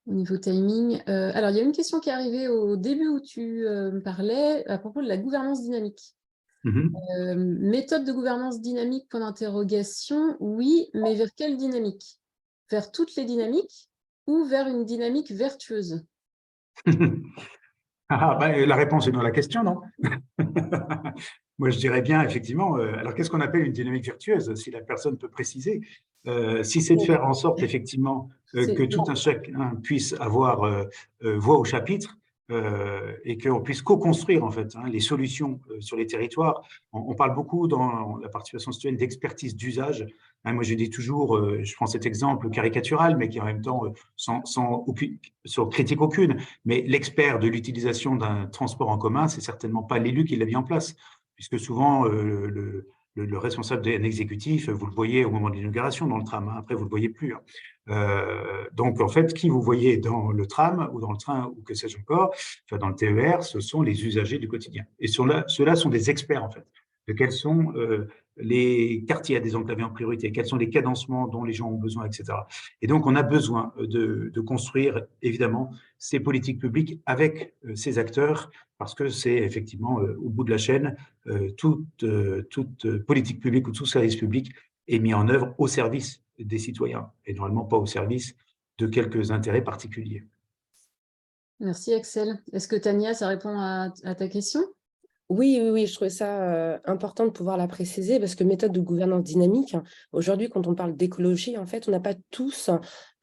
au niveau timing. Alors, il y a une question qui est arrivée au début où tu parlais à propos de la gouvernance dynamique. Méthode de gouvernance dynamique, point d'interrogation, oui, mais vers quelle dynamique? Vers toutes les dynamiques ou vers une dynamique vertueuse? La réponse est dans la question, non? Moi, je dirais bien, effectivement, alors qu'est-ce qu'on appelle une dynamique vertueuse, si la personne peut préciser? Si c'est de faire en sorte, effectivement, que tout un chacun puisse avoir voix au chapitre et qu'on puisse co-construire, en fait, les solutions sur les territoires. On parle beaucoup dans la participation citoyenne d'expertise d'usage. Moi, je dis toujours, je prends cet exemple caricatural, mais qui en même temps, sans critique aucune, mais l'expert de l'utilisation d'un transport en commun, c'est certainement pas l'élu qui l'a mis en place, puisque souvent le responsable d'un exécutif, vous le voyez au moment de l'inauguration dans le tram, après vous le voyez plus. Donc en fait, qui vous voyez dans le tram ou dans le train ou que sais-je encore, enfin dans le TER, ce sont les usagers du quotidien. Et ceux-là sont des experts en fait de quels sont les quartiers à désenclaver en priorité, quels sont les cadencements dont les gens ont besoin, etc. Et donc, on a besoin de construire, évidemment, ces politiques publiques avec ces acteurs, parce que c'est effectivement, au bout de la chaîne, toute politique publique ou tout service public est mis en œuvre au service des citoyens, et normalement pas au service de quelques intérêts particuliers. Merci Axel. Est-ce que Tania, ça répond à ta question? Oui, je trouvais ça important de pouvoir la préciser parce que méthode de gouvernance dynamique, aujourd'hui, quand on parle d'écologie, en fait, on n'a pas tous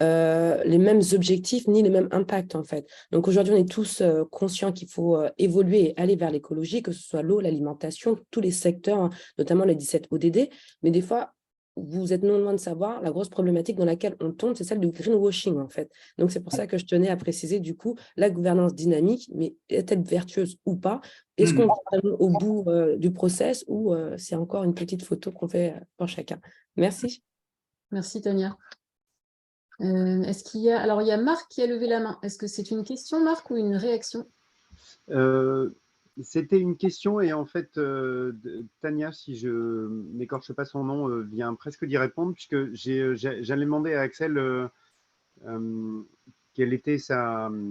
les mêmes objectifs ni les mêmes impacts, en fait. Donc aujourd'hui, on est tous conscients qu'il faut évoluer et aller vers l'écologie, que ce soit l'eau, l'alimentation, tous les secteurs, notamment les 17 ODD. Mais des fois, vous êtes non loin de savoir, la grosse problématique dans laquelle on tombe, c'est celle du greenwashing, en fait. Donc, c'est pour ça que je tenais à préciser, du coup, la gouvernance dynamique, mais est-elle vertueuse ou pas? Est-ce qu'on va au bout du process ou c'est encore une petite photo qu'on fait pour chacun? Merci. Merci Tania. Est-ce qu'il y a... Alors, il y a Marc qui a levé la main. Est-ce que c'est une question, Marc, ou une réaction? C'était une question et en fait, Tania, si je n'écorche pas son nom, vient presque d'y répondre puisque j'allais demander à Axel quel était son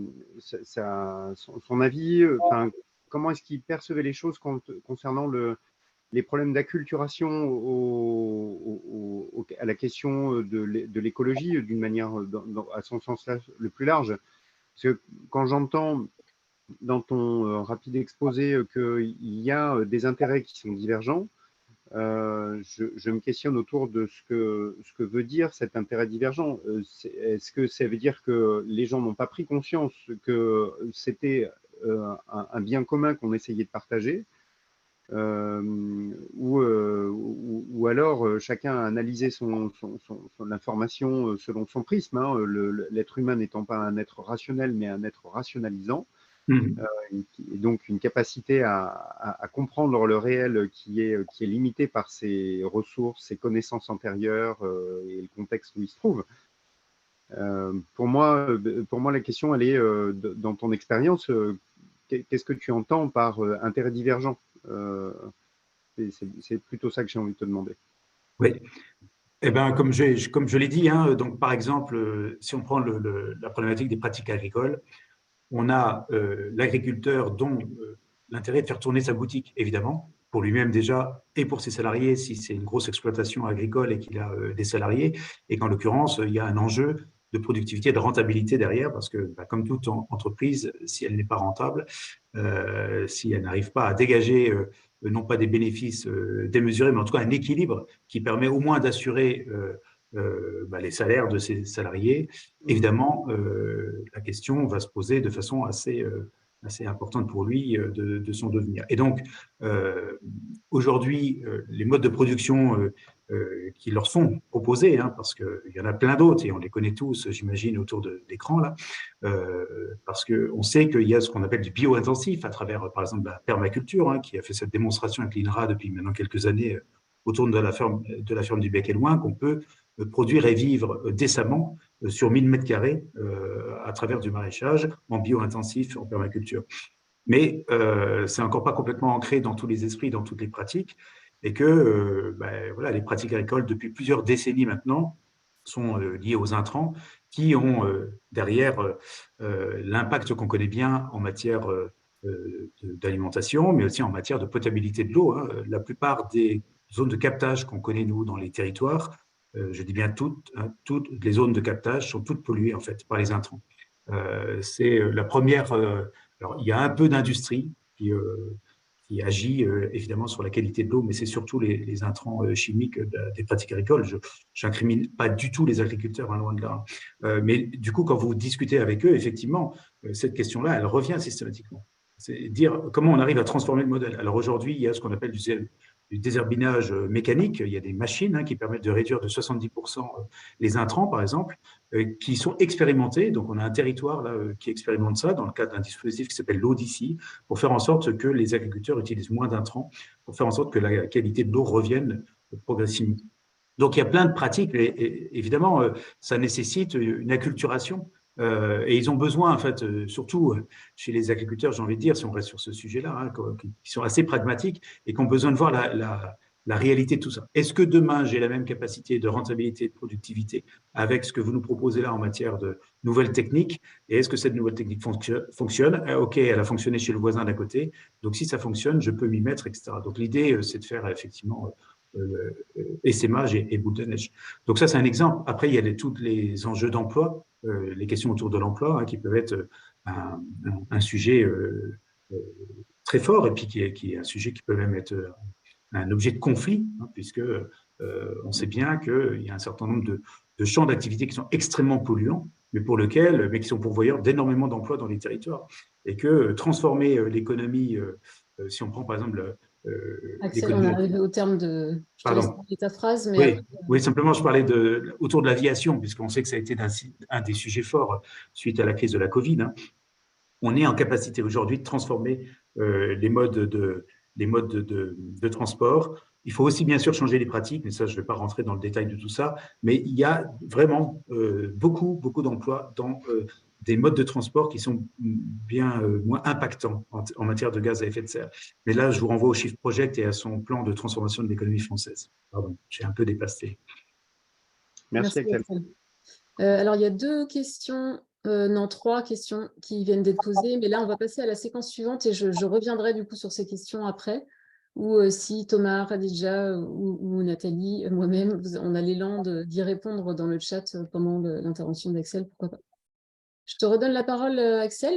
avis, comment est-ce qu'il percevait les choses concernant les problèmes d'acculturation à la question de l'écologie d'une manière, à son sens là, le plus large. Parce que quand j'entends dans ton rapide exposé qu'il y a des intérêts qui sont divergents, je me questionne autour de ce que veut dire cet intérêt divergent. Est-ce que ça veut dire que les gens n'ont pas pris conscience que c'était un bien commun qu'on essayait de partager, ou alors chacun a analysé l'information selon son prisme, l'être humain n'étant pas un être rationnel mais un être rationalisant, et donc une capacité à comprendre le réel qui est limité par ses ressources, ses connaissances antérieures et le contexte où il se trouve. Pour moi, la question, elle est dans ton expérience, qu'est-ce que tu entends par intérêt divergent? C'est plutôt ça que j'ai envie de te demander. Oui. Eh ben, comme je l'ai dit, donc par exemple, si on prend la problématique des pratiques agricoles, on a l'agriculteur dont l'intérêt est de faire tourner sa boutique, évidemment, pour lui-même déjà, et pour ses salariés, si c'est une grosse exploitation agricole et qu'il a des salariés, et qu'en l'occurrence, il y a un enjeu de productivité, de rentabilité derrière, parce que comme toute entreprise, si elle n'est pas rentable, si elle n'arrive pas à dégager non pas des bénéfices démesurés, mais en tout cas un équilibre qui permet au moins d'assurer les salaires de ses salariés, évidemment, la question va se poser de façon assez importante pour lui de son devenir. Et donc, aujourd'hui, les modes de production qui leur sont proposés, parce qu'il y en a plein d'autres et on les connaît tous, j'imagine, autour de l'écran, là, parce qu'on sait qu'il y a ce qu'on appelle du bio-intensif à travers, par exemple, la permaculture, qui a fait cette démonstration avec l'INRA depuis maintenant quelques années autour de la ferme du Bec et Loing, qu'on peut produire et vivre décemment sur 1000 mètres carrés à travers du maraîchage en bio-intensif, en permaculture. Mais c'est encore pas complètement ancré dans tous les esprits, dans toutes les pratiques, et que voilà, les pratiques agricoles, depuis plusieurs décennies maintenant, sont liées aux intrants qui ont derrière l'impact qu'on connaît bien en matière d'alimentation, mais aussi en matière de potabilité de l'eau. La plupart des zones de captage qu'on connaît, nous, dans les territoires, je dis bien toutes les zones de captage sont toutes polluées, en fait, par les intrants. C'est la première. Alors, il y a un peu d'industrie qui agit évidemment sur la qualité de l'eau, mais c'est surtout les intrants chimiques des pratiques agricoles. Je n'incrimine pas du tout les agriculteurs, hein, loin de là. Mais du coup, quand vous discutez avec eux, effectivement, cette question-là, elle revient systématiquement. C'est dire comment on arrive à transformer le modèle. Alors aujourd'hui, il y a ce qu'on appelle du désherbinage mécanique. Il y a des machines, hein, qui permettent de réduire de 70% les intrants, par exemple, qui sont expérimentés. Donc, on a un territoire là qui expérimente ça dans le cadre d'un dispositif qui s'appelle l'Odyssey, pour faire en sorte que les agriculteurs utilisent moins d'intrants, pour faire en sorte que la qualité de l'eau revienne progressivement. Donc, il y a plein de pratiques, et évidemment, ça nécessite une acculturation. Et ils ont besoin, en fait, surtout chez les agriculteurs, j'ai envie de dire, si on reste sur ce sujet-là, hein, qui sont assez pragmatiques et qui ont besoin de voir la réalité de tout ça. Est-ce que demain, j'ai la même capacité de rentabilité et de productivité avec ce que vous nous proposez là en matière de nouvelles techniques? Et est-ce que cette nouvelle technique fonctionne? OK, elle a fonctionné chez le voisin d'à côté. Donc, si ça fonctionne, je peux m'y mettre, etc. Donc, l'idée, c'est de faire effectivement essaimage et boule de neige. Donc, ça, c'est un exemple. Après, il y a tous les enjeux d'emploi, les questions autour de l'emploi, hein, qui peuvent être un sujet très fort, et puis qui est un sujet qui peut même être un objet de conflit, hein, puisque on sait bien qu'il y a un certain nombre de champs d'activité qui sont extrêmement polluants, mais qui sont pourvoyeurs d'énormément d'emplois dans les territoires. Et que transformer l'économie, si on prend par exemple Axel, on est arrivé au terme de… Je te laisse terminer ta phrase, mais… Oui, après… oui, simplement, je parlais autour de l'aviation, puisqu'on sait que ça a été un des sujets forts suite à la crise de la Covid, hein. On est en capacité aujourd'hui de transformer les modes de transport. Il faut aussi bien sûr changer les pratiques, mais ça, je ne vais pas rentrer dans le détail de tout ça, mais il y a vraiment beaucoup d'emplois dans des modes de transport qui sont bien moins impactants en matière de gaz à effet de serre. Mais là, je vous renvoie au Shift Project et à son plan de transformation de l'économie française. Pardon, j'ai un peu dépassé. Merci Axel. Alors, il y a trois questions qui viennent d'être posées, mais là, on va passer à la séquence suivante et je reviendrai du coup sur ces questions après, ou si Thomas, Khadija ou Nathalie, moi-même, on a l'élan d'y répondre dans le chat pendant l'intervention d'Axel, pourquoi pas. Je te redonne la parole, Axel.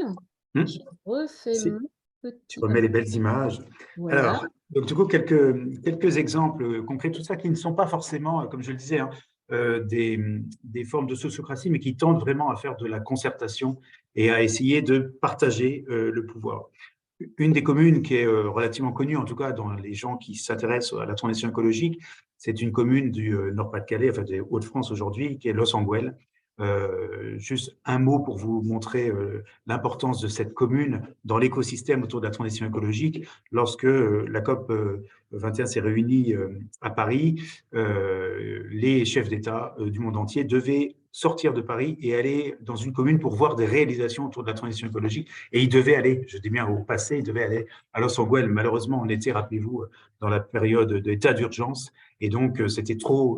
Je refais mon petit… Tu remets les belles images. Voilà. Alors, donc, du coup, quelques exemples concrets, tout ça qui ne sont pas forcément, comme je le disais, hein, des formes de sociocratie, mais qui tendent vraiment à faire de la concertation et à essayer de partager le pouvoir. Une des communes qui est relativement connue, en tout cas dans les gens qui s'intéressent à la transition écologique, c'est une commune du Nord-Pas-de-Calais, enfin des Hauts-de-France aujourd'hui, qui est Loos-en-Gouel. Juste un mot pour vous montrer l'importance de cette commune dans l'écosystème autour de la transition écologique. Lorsque la COP 21 s'est réunie à Paris, les chefs d'État du monde entier devaient sortir de Paris et aller dans une commune pour voir des réalisations autour de la transition écologique. Et ils devaient aller, je dis bien au passé, ils devaient aller à Loos-en-Gouel. Malheureusement, on était, rappelez-vous, dans la période d'état d'urgence. Et donc, c'était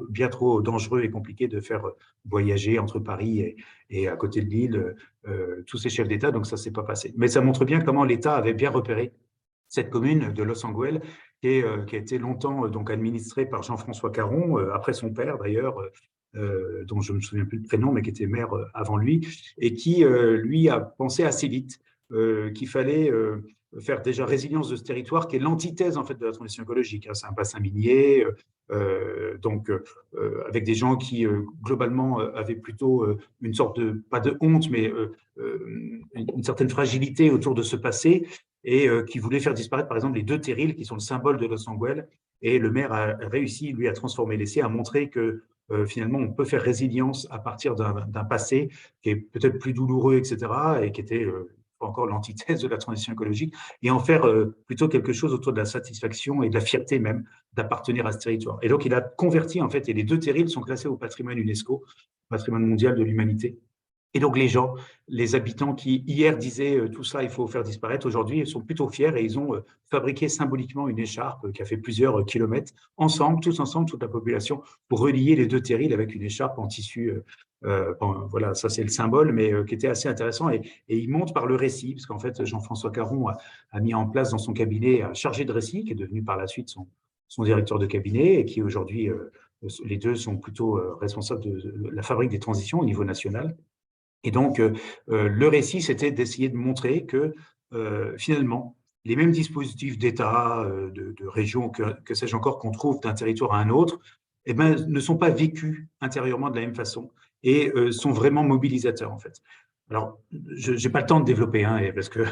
bien trop dangereux et compliqué de faire voyager entre Paris et à côté de Lille tous ces chefs d'État. Donc, ça ne s'est pas passé. Mais ça montre bien comment l'État avait bien repéré cette commune de Loos-en-Gouel qui a été longtemps donc administrée par Jean-François Caron, après son père d'ailleurs, dont je ne me souviens plus du prénom, mais qui était maire avant lui, et qui, lui, a pensé assez vite qu'il fallait faire déjà résilience de ce territoire, qui est l'antithèse en fait de la transition écologique. C'est un bassin minier, donc avec des gens qui globalement avaient plutôt une sorte de, pas de honte, mais une certaine fragilité autour de ce passé, et qui voulaient faire disparaître par exemple les deux terrils qui sont le symbole de Loos-en-Gouel. Et le maire a réussi, lui, à transformer l'essai, à montrer que finalement, on peut faire résilience à partir d'un passé qui est peut-être plus douloureux, etc., et qui était encore l'antithèse de la transition écologique, et en faire plutôt quelque chose autour de la satisfaction et de la fierté même d'appartenir à ce territoire. Et donc, il a converti, en fait, et les deux terrils sont classés au patrimoine UNESCO, patrimoine mondial de l'humanité. Et donc, les gens, les habitants qui, hier, disaient tout ça, il faut faire disparaître, aujourd'hui, ils sont plutôt fiers et ils ont fabriqué symboliquement une écharpe qui a fait plusieurs kilomètres, ensemble, tous ensemble, toute la population, pour relier les deux terrils avec une écharpe en tissu. Voilà, ça, c'est le symbole, mais qui était assez intéressant. Et il monte par le récit, parce qu'en fait, Jean-François Caron a mis en place dans son cabinet un chargé de récit, qui est devenu par la suite son directeur de cabinet, et qui aujourd'hui, les deux sont plutôt responsables de la fabrique des transitions au niveau national. Et donc, le récit, c'était d'essayer de montrer que finalement, les mêmes dispositifs d'État, de région, que sais-je encore, qu'on trouve d'un territoire à un autre, eh ben, ne sont pas vécus intérieurement de la même façon et sont vraiment mobilisateurs, en fait. Alors, je n'ai pas le temps de développer, hein, parce que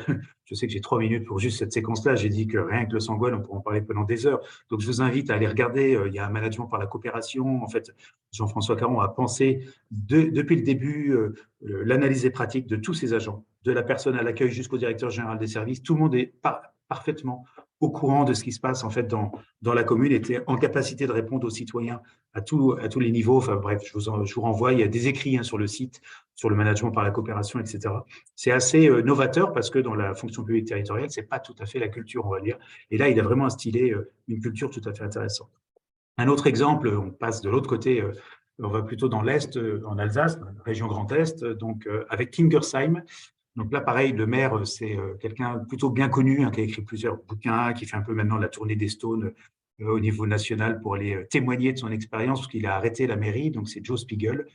je sais que j'ai 3 minutes pour juste cette séquence-là. J'ai dit que rien que le Sangwell, on pourrait en parler pendant des heures. Donc, je vous invite à aller regarder. Il y a un management par la coopération. En fait, Jean-François Caron a pensé depuis le début l'analyse des pratiques de tous ces agents, de la personne à l'accueil jusqu'au directeur général des services. Tout le monde est parfaitement au courant de ce qui se passe en fait dans la commune, était en capacité de répondre aux citoyens à tous les niveaux. Enfin bref, je vous renvoie, il y a des écrits sur le site, sur le management par la coopération, etc. C'est assez novateur parce que dans la fonction publique territoriale, c'est pas tout à fait la culture, on va dire. Et là, il a vraiment instillé une culture tout à fait intéressante. Un autre exemple, on passe de l'autre côté, on va plutôt dans l'Est, en Alsace, région Grand Est, donc avec Kingersheim. Donc là, pareil, le maire, c'est quelqu'un plutôt bien connu, qui a écrit plusieurs bouquins, qui fait un peu maintenant la tournée des Stones au niveau national pour aller témoigner de son expérience, parce qu'il a arrêté la mairie. Donc c'est Joe Spiegel,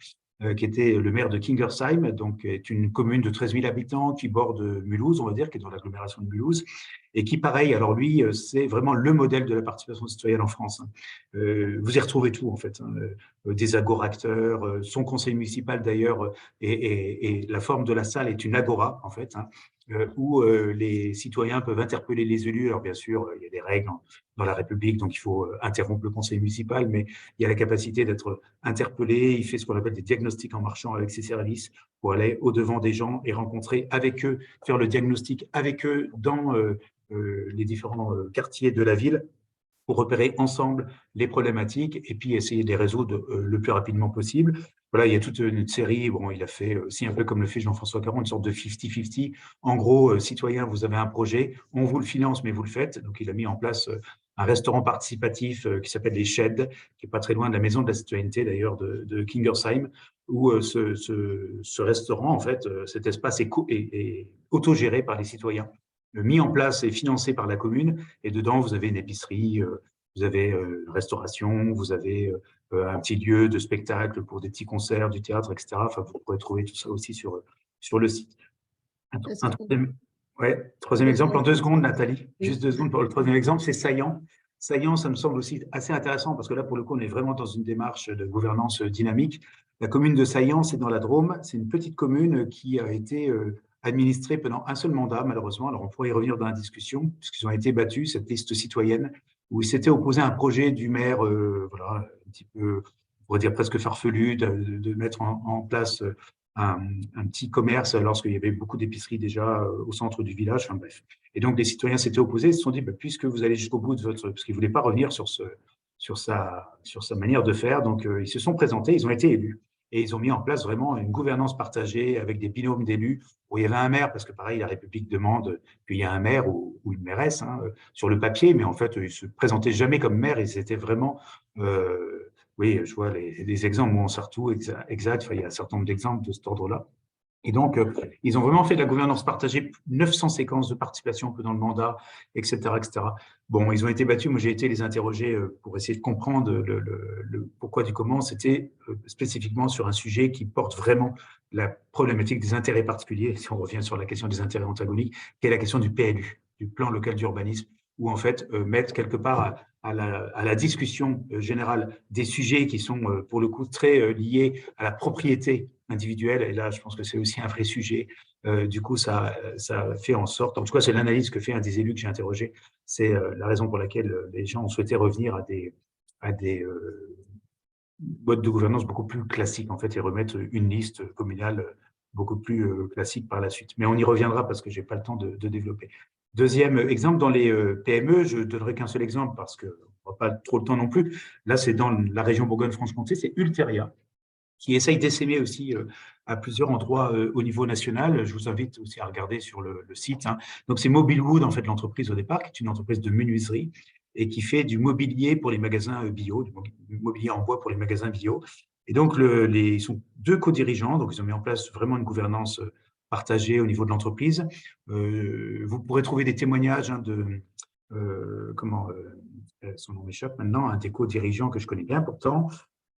qui était le maire de Kingersheim, donc est une commune de 13 000 habitants qui borde Mulhouse, on va dire, qui est dans l'agglomération de Mulhouse, et qui, pareil, alors lui, c'est vraiment le modèle de la participation citoyenne en France. Vous y retrouvez tout, en fait, des agoracteurs, son conseil municipal, d'ailleurs, et la forme de la salle est une agora, en fait, où les citoyens peuvent interpeller les élus. Alors, bien sûr, il y a des règles dans la République, donc il faut interrompre le conseil municipal, mais il y a la capacité d'être interpellé. Il fait ce qu'on appelle des diagnostics en marchant avec ses services pour aller au-devant des gens et rencontrer avec eux, faire le diagnostic avec eux dans les différents quartiers de la ville pour repérer ensemble les problématiques et puis essayer de les résoudre le plus rapidement possible. Voilà, il y a toute une série, bon, il a fait aussi un peu comme le fait Jean-François Caron, une sorte de 50-50. En gros, citoyens, vous avez un projet, on vous le finance, mais vous le faites. Donc, il a mis en place un restaurant participatif qui s'appelle les Sheds, qui est pas très loin de la maison de la citoyenneté, d'ailleurs, de Kingersheim, où ce restaurant, en fait, cet espace est autogéré par les citoyens, mis en place et financé par la commune. Et dedans, vous avez une épicerie, vous avez une restauration, vous avez un petit lieu de spectacle pour des petits concerts, du théâtre, etc. Enfin, vous pourrez trouver tout ça aussi sur le site. Troisième exemple, en 2 secondes, Nathalie, juste 2 secondes pour le troisième exemple, c'est Saillant. Saillant, ça me semble aussi assez intéressant parce que là, pour le coup, on est vraiment dans une démarche de gouvernance dynamique. La commune de Saillant, c'est dans la Drôme, c'est une petite commune qui a été administrée pendant un seul mandat, malheureusement. Alors, on pourrait y revenir dans la discussion, puisqu'ils ont été battus, cette liste citoyenne, où ils s'étaient opposés à un projet du maire, voilà, un petit peu, on pourrait dire presque farfelu, de mettre en place un petit commerce lorsqu'il y avait beaucoup d'épiceries déjà au centre du village. Enfin, bref. Et donc, les citoyens s'étaient opposés, ils se sont dit, puisque vous allez jusqu'au bout de votre… Parce qu'ils ne voulaient pas revenir sur sa manière de faire. Donc, ils se sont présentés, ils ont été élus. Et ils ont mis en place vraiment une gouvernance partagée avec des binômes d'élus où il y avait un maire, parce que pareil, la République demande qu'il y ait un maire ou une mairesse sur le papier, mais en fait, ils ne se présentaient jamais comme maire, ils étaient vraiment… oui, je vois les exemples, Montsartou, exact, enfin, il y a un certain nombre d'exemples de cet ordre-là. Et donc, ils ont vraiment fait de la gouvernance partagée, 900 séquences de participation un peu dans le mandat, etc., etc. Bon, ils ont été battus. Moi, j'ai été les interroger pour essayer de comprendre le pourquoi du comment. C'était spécifiquement sur un sujet qui porte vraiment la problématique des intérêts particuliers, si on revient sur la question des intérêts antagoniques, qui est la question du PLU, du plan local d'urbanisme, où en fait, mettre quelque part à la discussion générale des sujets qui sont pour le coup très liés à la propriété individuelle. Et là, je pense que c'est aussi un vrai sujet. Du coup, ça fait en sorte, en tout cas, c'est l'analyse que fait un des élus que j'ai interrogé. C'est la raison pour laquelle les gens ont souhaité revenir à des modes de gouvernance beaucoup plus classiques, en fait, et remettre une liste communale beaucoup plus classique par la suite. Mais on y reviendra parce que je n'ai pas le temps de développer. Deuxième exemple, dans les PME, je ne donnerai qu'un seul exemple parce qu'on n'aura pas trop le temps non plus. Là, c'est dans la région Bourgogne-Franche-Comté, c'est Ulteria, qui essaye d'essaimer aussi à plusieurs endroits au niveau national. Je vous invite aussi à regarder sur le site. Donc, c'est Mobilewood, en fait, l'entreprise au départ, qui est une entreprise de menuiserie et qui fait du mobilier pour les magasins bio, du mobilier en bois pour les magasins bio. Et donc, ils sont 2 co-dirigeants, donc ils ont mis en place vraiment une gouvernance partagée au niveau de l'entreprise. Vous pourrez trouver des témoignages de… son nom m'échappe maintenant, un des co-dirigeants que je connais bien pourtant,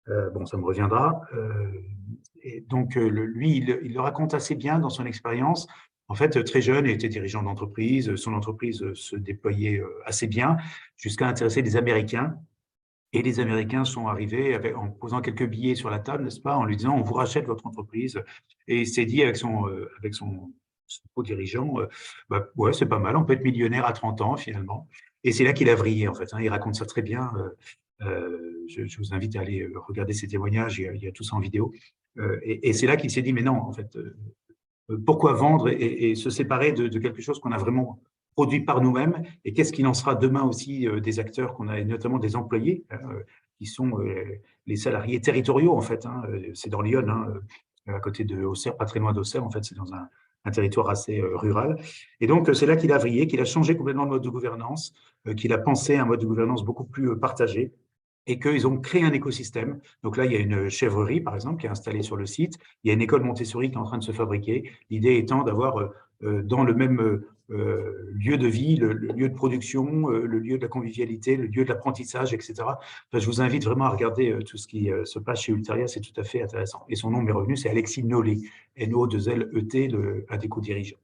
Bon, ça me reviendra. Et donc, lui, il le raconte assez bien dans son expérience. En fait, très jeune, il était dirigeant d'entreprise. Son entreprise se déployait assez bien jusqu'à intéresser des Américains. Et les Américains sont arrivés en posant quelques billets sur la table, n'est-ce pas, en lui disant, on vous rachète votre entreprise. Et il s'est dit avec son co-dirigeant, bah, ouais, c'est pas mal, on peut être millionnaire à 30 ans finalement. Et c'est là qu'il a vrillé en fait. Il raconte ça très bien. Je vous invite à aller regarder ses témoignages, il y a tout ça en vidéo. Et c'est là qu'il s'est dit, mais non, en fait, pourquoi vendre et se séparer de quelque chose qu'on a vraiment produit par nous-mêmes, et qu'est-ce qu'il en sera demain aussi des acteurs qu'on a, et notamment des employés, qui sont les salariés territoriaux, en fait. C'est dans Lyon, à côté de Auxerre, pas très loin d'Auxerre, en fait, c'est dans un territoire assez rural. Et donc, c'est là qu'il a vrillé, qu'il a changé complètement le mode de gouvernance, qu'il a pensé un mode de gouvernance beaucoup plus partagé, et qu'ils ont créé un écosystème. Donc là, il y a une chèvrerie, par exemple, qui est installée sur le site. Il y a une école Montessori qui est en train de se fabriquer. L'idée étant d'avoir dans le même lieu de vie, le lieu de production, le lieu de la convivialité, le lieu de l'apprentissage, etc. Enfin, je vous invite vraiment à regarder tout ce qui se passe chez Ulteria, c'est tout à fait intéressant. Et son nom m'est revenu, c'est Alexis Nollet, N-O-2-L-E-T, un des co-dirigeants.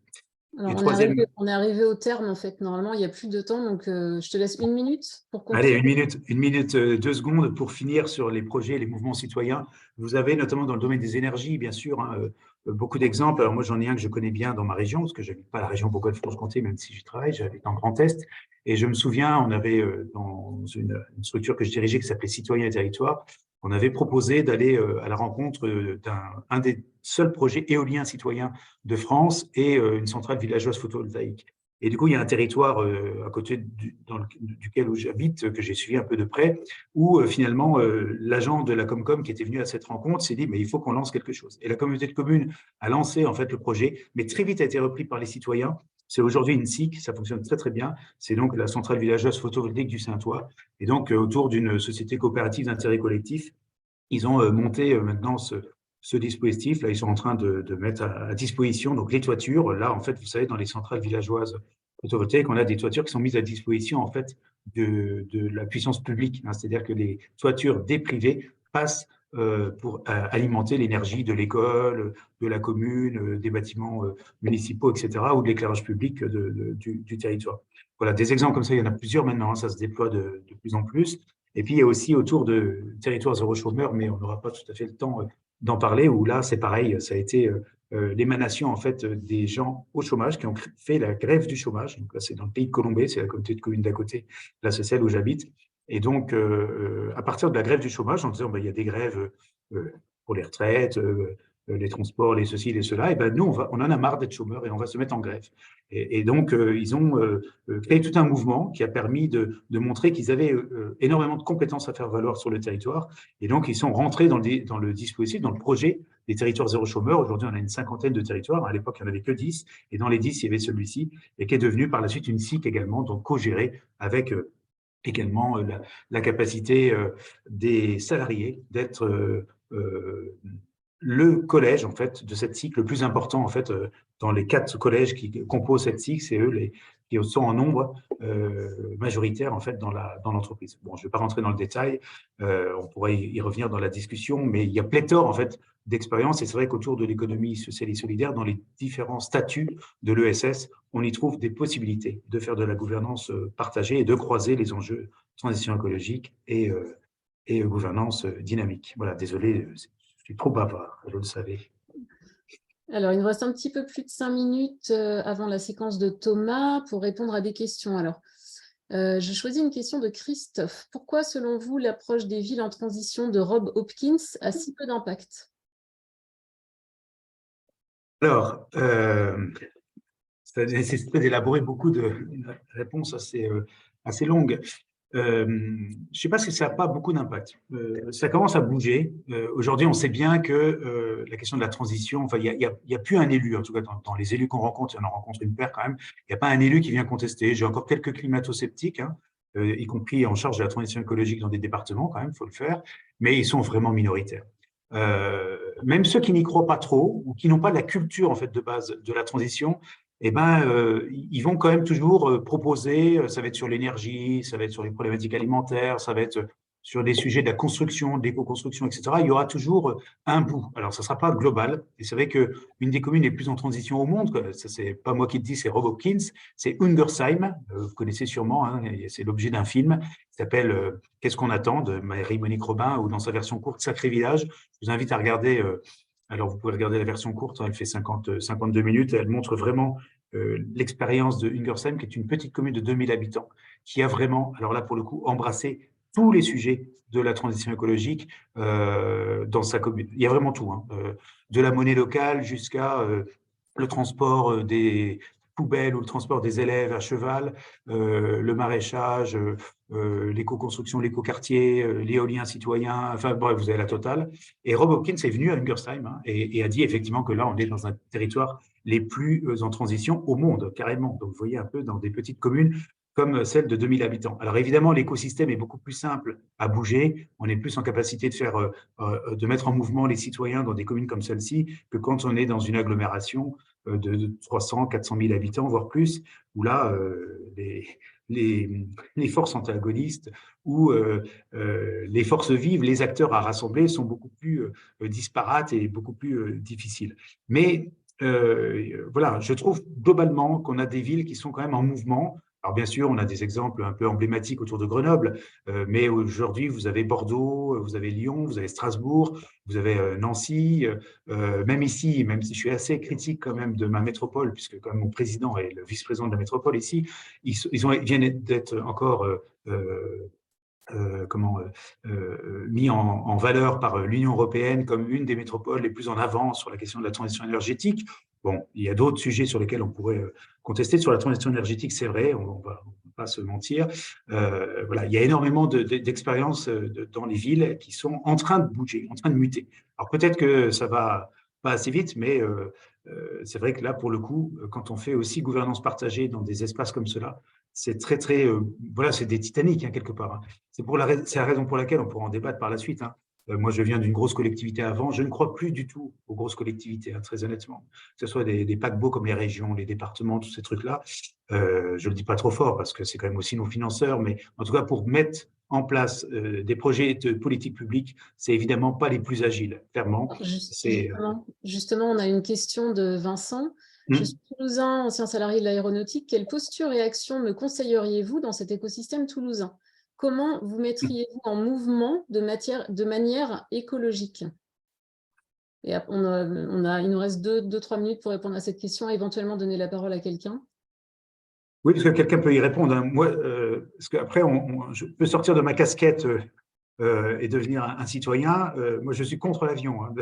Alors, Et on est arrivé au terme, en fait. Normalement, il n'y a plus de temps, donc je te laisse 1 minute pour conclure. Allez, une minute, 2 secondes pour finir sur les projets, les mouvements citoyens. Vous avez notamment dans le domaine des énergies, bien sûr, beaucoup d'exemples. Alors moi, j'en ai un que je connais bien dans ma région, parce que je n'habite pas la région Bourgogne-Franche-Comté, même si j'y travaille, j'habite en Grand Est. Et je me souviens, on avait dans une structure que je dirigeais qui s'appelait Citoyens et Territoires, on avait proposé d'aller à la rencontre d'un des seuls projets éoliens citoyens de France et une centrale villageoise photovoltaïque. Et du coup, il y a un territoire à côté duquel j'habite, que j'ai suivi un peu de près, où finalement, l'agent de la Comcom qui était venu à cette rencontre s'est dit, mais il faut qu'on lance quelque chose. Et la communauté de communes a lancé en fait le projet, mais très vite a été repris par les citoyens. C'est aujourd'hui une SIC, ça fonctionne très très bien. C'est donc la centrale villageoise photovoltaïque du Saintois. Et donc, autour d'une société coopérative d'intérêt collectif, ils ont monté maintenant ce dispositif. Là, ils sont en train de mettre à disposition donc les toitures. Là, en fait, vous savez, dans les centrales villageoises photovoltaïques, on a des toitures qui sont mises à disposition en fait de la puissance publique. C'est-à-dire que les toitures des privés passent pour alimenter l'énergie de l'école, de la commune, des bâtiments municipaux, etc., ou de l'éclairage public du territoire. Voilà, des exemples comme ça, il y en a plusieurs maintenant, ça se déploie de plus en plus. Et puis, il y a aussi autour de territoires zéro chômeur, mais on n'aura pas tout à fait le temps d'en parler, où là, c'est pareil, ça a été l'émanation en fait des gens au chômage qui ont fait la grève du chômage. Donc là, c'est dans le pays de Colombey, c'est la communauté de communes d'à côté, là, c'est celle où j'habite. Et donc, à partir de la grève du chômage, en disant, il y a des grèves pour les retraites, les transports, les ceci, les cela, et ben nous, on en a marre d'être chômeurs et on va se mettre en grève. Et donc, ils ont créé tout un mouvement qui a permis de montrer qu'ils avaient énormément de compétences à faire valoir sur le territoire. Et donc, ils sont rentrés dans le dispositif, dans le projet des territoires zéro chômeur. Aujourd'hui, on a une 50aine de territoires. À l'époque, il n'y en avait que 10. Et dans les 10, il y avait celui-ci, et qui est devenu par la suite une SIC également, donc co-gérée avec également la capacité des salariés d'être le collège en fait de cette SIC le plus important en fait dans les 4 collèges qui composent cette SIC, c'est eux qui sont en nombre majoritaire en fait dans l'entreprise. Bon, je ne vais pas rentrer dans le détail, on pourrait y revenir dans la discussion, mais il y a pléthore en fait d'expériences, et c'est vrai qu'autour de l'économie sociale et solidaire, dans les différents statuts de l'ESS, on y trouve des possibilités de faire de la gouvernance partagée et de croiser les enjeux transition écologique et gouvernance dynamique. Voilà, désolé, je suis trop bavard, je le savais. Alors, il nous reste un petit peu plus de 5 minutes avant la séquence de Thomas pour répondre à des questions. Alors, je choisis une question de Christophe. Pourquoi, selon vous, l'approche des villes en transition de Rob Hopkins a si peu d'impact? Alors, ça nécessiterait d'élaborer beaucoup de réponses assez longues. Je ne sais pas si ça n'a pas beaucoup d'impact. Ça commence à bouger. Aujourd'hui, on sait bien que la question de la transition, enfin, il n'y a plus un élu, en tout cas dans les élus qu'on rencontre, il y en rencontre une paire quand même, il n'y a pas un élu qui vient contester. J'ai encore quelques climato-sceptiques, y compris en charge de la transition écologique dans des départements quand même, il faut le faire, mais ils sont vraiment minoritaires. Même ceux qui n'y croient pas trop ou qui n'ont pas la culture en fait de base de la transition, eh ben, ils vont quand même toujours proposer, ça va être sur l'énergie, ça va être sur les problématiques alimentaires, ça va être sur des sujets de la construction, de l'éco-construction, etc., il y aura toujours un bout. Alors, ça ne sera pas global. Et c'est vrai qu'une des communes les plus en transition au monde, ça c'est pas moi qui le dis, c'est Rob Hopkins, c'est Ungersheim. Vous connaissez sûrement, hein, c'est l'objet d'un film qui s'appelle Qu'est-ce qu'on attend de Marie-Monique Robin, ou dans sa version courte, Sacré Village. Je vous invite à regarder. Alors, vous pouvez regarder la version courte, elle fait 52 minutes. Elle montre vraiment l'expérience de Ungersheim, qui est une petite commune de 2000 habitants, qui a vraiment, alors là, pour le coup, embrassé tous les sujets de la transition écologique dans sa commune. Il y a vraiment tout, hein, de la monnaie locale jusqu'à le transport des poubelles ou le transport des élèves à cheval, le maraîchage, l'éco-construction, l'éco-quartier, l'éolien citoyen, enfin bref, vous avez la totale. Et Rob Hopkins est venu à Ungersheim, hein, et a dit effectivement que là, on est dans un territoire les plus en transition au monde, carrément. Donc, vous voyez un peu dans des petites communes comme celle de 2000 habitants. Alors évidemment, l'écosystème est beaucoup plus simple à bouger. On est plus en capacité de mettre en mouvement les citoyens dans des communes comme celle-ci que quand on est dans une agglomération de 300, 400 000 habitants, voire plus, où là, les forces antagonistes ou les forces vives, les acteurs à rassembler sont beaucoup plus disparates et beaucoup plus difficiles. Mais voilà, je trouve globalement qu'on a des villes qui sont quand même en mouvement. Alors bien sûr, on a des exemples un peu emblématiques autour de Grenoble, mais aujourd'hui, vous avez Bordeaux, vous avez Lyon, vous avez Strasbourg, vous avez Nancy, même ici, même si je suis assez critique quand même de ma métropole, puisque quand même mon président est le vice-président de la métropole ici, ils viennent d'être encore mis en valeur par l'Union européenne comme une des métropoles les plus en avant sur la question de la transition énergétique. Bon, il y a d'autres sujets sur lesquels on pourrait contester. Sur la transition énergétique, c'est vrai, on va pas se mentir. Voilà, il y a énormément d'expériences dans les villes qui sont en train de bouger, en train de muter. Alors peut-être que ça va pas assez vite, mais c'est vrai que là, pour le coup, quand on fait aussi gouvernance partagée dans des espaces comme cela, c'est très, voilà, c'est des Titanic, hein, quelque part. Hein. C'est la raison pour laquelle on pourra en débattre par la suite. Hein. Moi, je viens d'une grosse collectivité avant. Je ne crois plus du tout aux grosses collectivités, hein, très honnêtement. Que ce soit des paquebots comme les régions, les départements, tous ces trucs-là. Je ne le dis pas trop fort parce que c'est quand même aussi nos financeurs. Mais en tout cas, pour mettre en place des projets de politique publique, c'est évidemment pas les plus agiles, clairement. Justement, on a une question de Vincent. Je suis toulousain, ancien salarié de l'aéronautique. Quelle posture et action me conseilleriez-vous dans cet écosystème toulousain ? Comment vous mettriez-vous en mouvement de manière écologique ? Et il nous reste 2-3 minutes pour répondre à cette question, et éventuellement donner la parole à quelqu'un. Oui, parce que quelqu'un peut y répondre. Hein. Moi, parce qu'après, je peux sortir de ma casquette et devenir un citoyen. Moi, je suis contre l'avion, hein,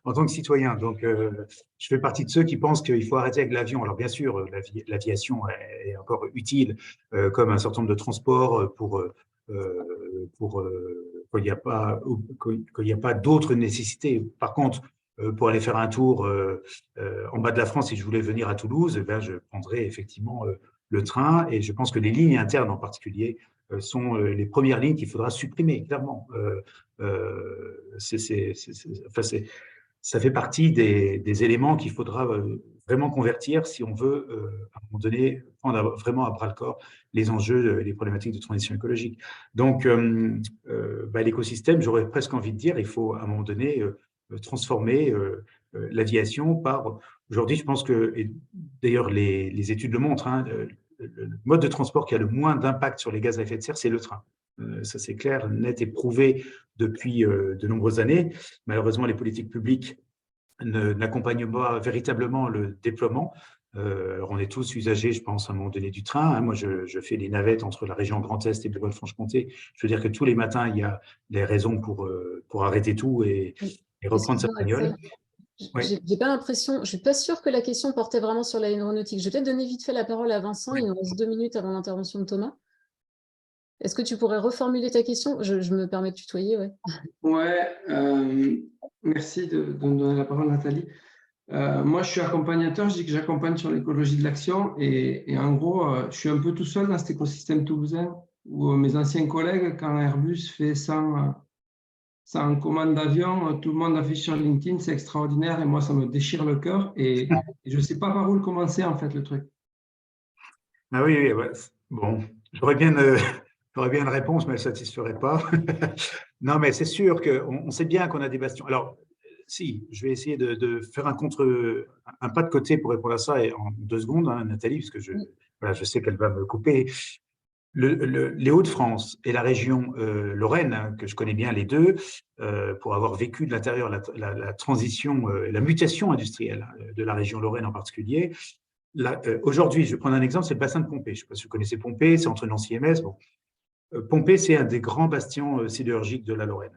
en tant que citoyen. Donc, je fais partie de ceux qui pensent qu'il faut arrêter avec l'avion. Alors, bien sûr, l'aviation est encore utile comme un certain nombre de transports pour quand il n'y a pas d'autres nécessités. Par contre, pour aller faire un tour en bas de la France, si je voulais venir à Toulouse, ben, je prendrais effectivement le train. Et je pense que les lignes internes en particulier sont les premières lignes qu'il faudra supprimer, clairement. Ça fait partie des éléments qu'il faudra vraiment convertir si on veut, à un moment donné, prendre vraiment à bras-le-corps les enjeux, les problématiques de transition écologique. Donc, l'écosystème, j'aurais presque envie de dire, il faut à un moment donné transformer l'aviation par… Aujourd'hui, je pense que, et d'ailleurs les études le montrent, hein, le mode de transport qui a le moins d'impact sur les gaz à effet de serre, c'est le train. Ça, c'est clair, net et prouvé depuis de nombreuses années. Malheureusement, les politiques publiques n'accompagnent pas véritablement le déploiement. On est tous usagers, je pense, à un moment donné du train. Hein. Moi, je fais des navettes entre la région Grand Est et Bourgogne-Franche-Comté. Je veux dire que tous les matins, il y a des raisons pour arrêter tout et reprendre sa bagnole. J'ai pas l'impression, je suis pas sûre que la question portait vraiment sur l'aéronautique. Je vais peut-être donner vite fait la parole à Vincent. Il nous reste 2 minutes avant l'intervention de Thomas. Est-ce que tu pourrais reformuler ta question ? Je me permets de tutoyer, ouais. Ouais, merci de me donner la parole, Nathalie. Moi, je suis accompagnateur, je dis que j'accompagne sur l'écologie de l'action et en gros, je suis un peu tout seul dans cet écosystème toulousain où mes anciens collègues, quand Airbus fait 100 commandes d'avion, tout le monde affiche sur LinkedIn, c'est extraordinaire et moi, ça me déchire le cœur et je ne sais pas par où le commencer, en fait, le truc. Ah oui, ouais. Bon, j'aurais bien J'aurais bien une réponse, mais elle ne satisferait pas. Non, mais c'est sûr qu'on sait bien qu'on a des bastions. Alors, si, je vais essayer de faire un pas de côté pour répondre à ça et en 2 secondes, hein, Nathalie, parce que voilà, je sais qu'elle va me couper. Les Hauts-de-France et la région Lorraine, hein, que je connais bien les deux, pour avoir vécu de l'intérieur la transition, la mutation industrielle de la région Lorraine en particulier. Aujourd'hui, je vais prendre un exemple, c'est le bassin de Pompée. Je ne sais pas si vous connaissez Pompée, c'est entre Nancy et Metz. Bon. Pompée, c'est un des grands bastions sidérurgiques de la Lorraine.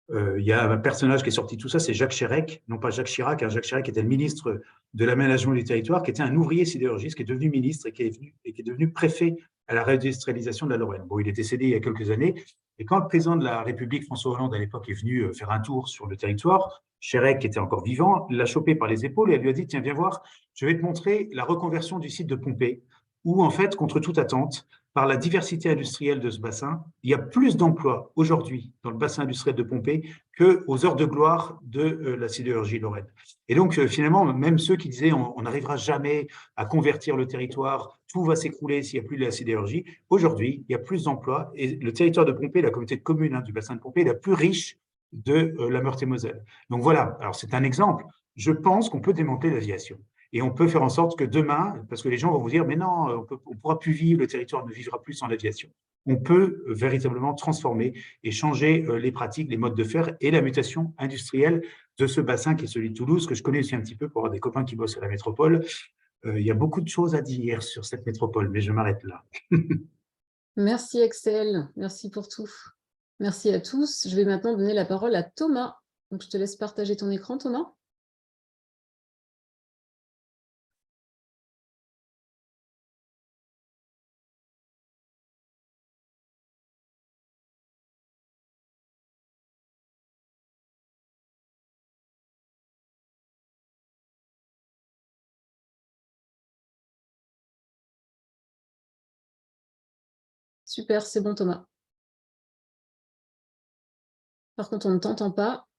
Il y a un personnage qui est sorti de tout ça, c'est Jacques Chirac, non pas Jacques Chirac. Jacques Chirac était le ministre de l'aménagement du territoire, qui était un ouvrier sidérurgiste, qui est devenu ministre et qui est devenu préfet à la réindustrialisation de la Lorraine. Bon, il est décédé il y a quelques années. Et quand le président de la République, François Hollande, à l'époque, est venu faire un tour sur le territoire, Chirac, qui était encore vivant, l'a chopé par les épaules et elle lui a dit « Tiens, viens voir, je vais te montrer la reconversion du site de Pompée, où, en fait, contre toute attente, par la diversité industrielle de ce bassin, il y a plus d'emplois aujourd'hui dans le bassin industriel de Pompée qu'aux heures de gloire de la sidérurgie lorraine. Et donc, finalement, même ceux qui disaient on n'arrivera jamais à convertir le territoire, tout va s'écrouler s'il n'y a plus de la sidérurgie, aujourd'hui, il y a plus d'emplois et le territoire de Pompée, la communauté de communes du bassin de Pompée, est la plus riche de la Meurthe-et-Moselle. Donc voilà, alors c'est un exemple. Je pense qu'on peut démanteler l'aviation. Et on peut faire en sorte que demain, parce que les gens vont vous dire, mais non, on ne pourra plus vivre, le territoire ne vivra plus sans l'aviation. On peut véritablement transformer et changer les pratiques, les modes de faire et la mutation industrielle de ce bassin qui est celui de Toulouse, que je connais aussi un petit peu pour avoir des copains qui bossent à la métropole. Il y a beaucoup de choses à dire sur cette métropole, mais je m'arrête là. Merci Axel, merci pour tout. Merci à tous. Je vais maintenant donner la parole à Thomas. Donc, je te laisse partager ton écran, Thomas. Super, c'est bon Thomas. Par contre, on ne t'entend pas.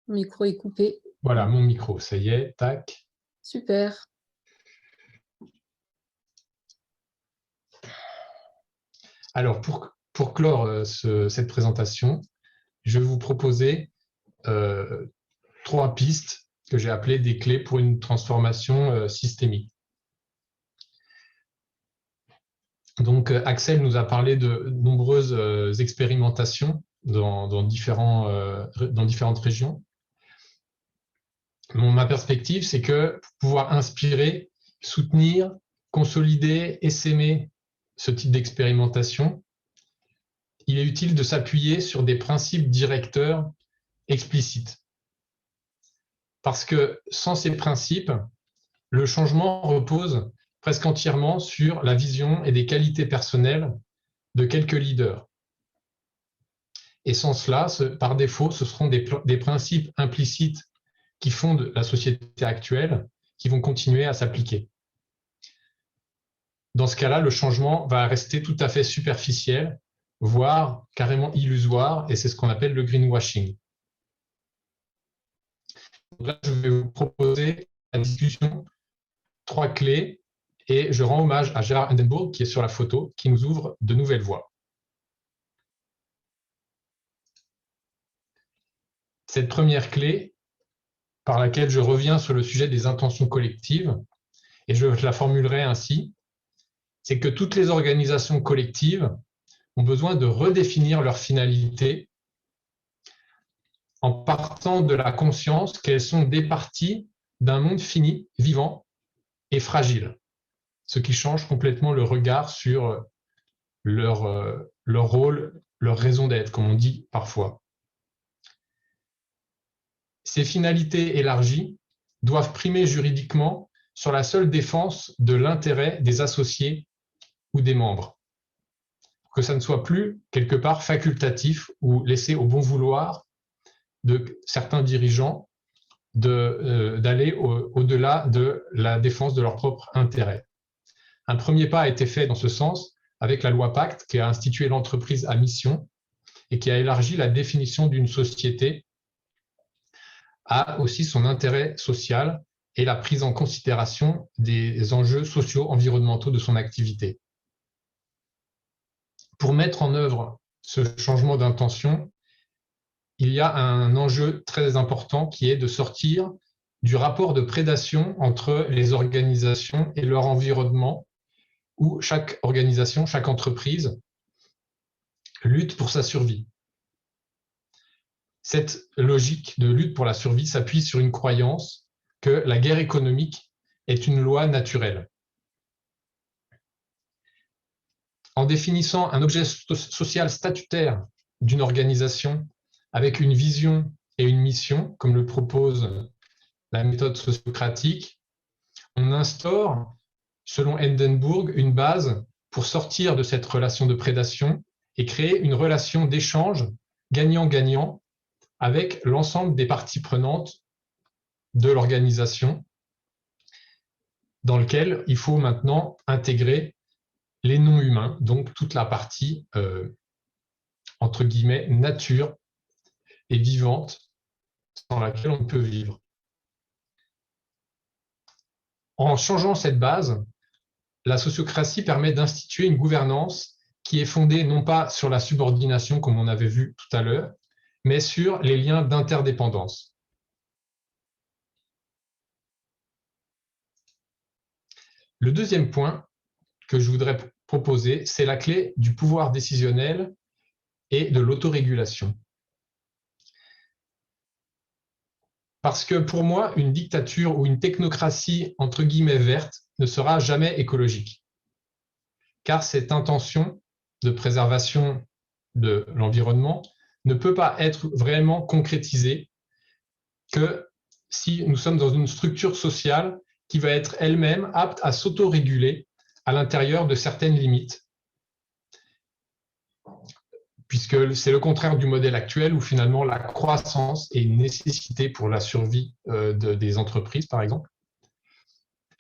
Le micro est coupé. Voilà, mon micro, ça y est, tac. Super. Alors, pour clore cette présentation, je vais vous proposer 3 pistes que j'ai appelées des clés pour une transformation systémique. Donc, Axel nous a parlé de nombreuses expérimentations dans différentes régions. Ma perspective, c'est que pour pouvoir inspirer, soutenir, consolider, essaimer ce type d'expérimentation, il est utile de s'appuyer sur des principes directeurs explicites. Parce que sans ces principes, le changement repose presque entièrement sur la vision et des qualités personnelles de quelques leaders. Et sans cela, par défaut, ce seront des principes implicites qui fondent la société actuelle, qui vont continuer à s'appliquer. Dans ce cas-là, le changement va rester tout à fait superficiel, voire carrément illusoire, et c'est ce qu'on appelle le greenwashing. Donc là, je vais vous proposer la discussion 3 clés, et je rends hommage à Gérard Hindenburg, qui est sur la photo, qui nous ouvre de nouvelles voies. Cette première clé, par laquelle je reviens sur le sujet des intentions collectives, et je la formulerai ainsi, c'est que toutes les organisations collectives ont besoin de redéfinir leur finalité en partant de la conscience qu'elles sont des parties d'un monde fini, vivant et fragile, ce qui change complètement le regard sur leur rôle, leur raison d'être, comme on dit parfois. Ces finalités élargies doivent primer juridiquement sur la seule défense de l'intérêt des associés ou des membres, pour que ça ne soit plus quelque part facultatif ou laissé au bon vouloir de certains dirigeants d'aller au-delà de la défense de leur propre intérêt. Un premier pas a été fait dans ce sens avec la loi Pacte qui a institué l'entreprise à mission et qui a élargi la définition d'une société à aussi son intérêt social et la prise en considération des enjeux sociaux, environnementaux de son activité. Pour mettre en œuvre ce changement d'intention, il y a un enjeu très important qui est de sortir du rapport de prédation entre les organisations et leur environnement, où chaque organisation, chaque entreprise lutte pour sa survie. Cette logique de lutte pour la survie s'appuie sur une croyance que la guerre économique est une loi naturelle. En définissant un objet social statutaire d'une organisation avec une vision et une mission, comme le propose la méthode sociocratique, on instaure, selon Hindenburg, une base pour sortir de cette relation de prédation et créer une relation d'échange gagnant-gagnant avec l'ensemble des parties prenantes de l'organisation, dans lequel il faut maintenant intégrer les non-humains, donc toute la partie, entre guillemets, nature et vivante, sans laquelle on peut vivre. En changeant cette base, la sociocratie permet d'instituer une gouvernance qui est fondée non pas sur la subordination, comme on avait vu tout à l'heure, mais sur les liens d'interdépendance. Le deuxième point que je voudrais proposer, c'est la clé du pouvoir décisionnel et de l'autorégulation. Parce que pour moi, une dictature ou une technocratie entre guillemets verte ne sera jamais écologique. Car cette intention de préservation de l'environnement ne peut pas être vraiment concrétisée que si nous sommes dans une structure sociale qui va être elle-même apte à s'autoréguler à l'intérieur de certaines limites. Puisque c'est le contraire du modèle actuel où finalement la croissance est une nécessité pour la survie des entreprises, par exemple.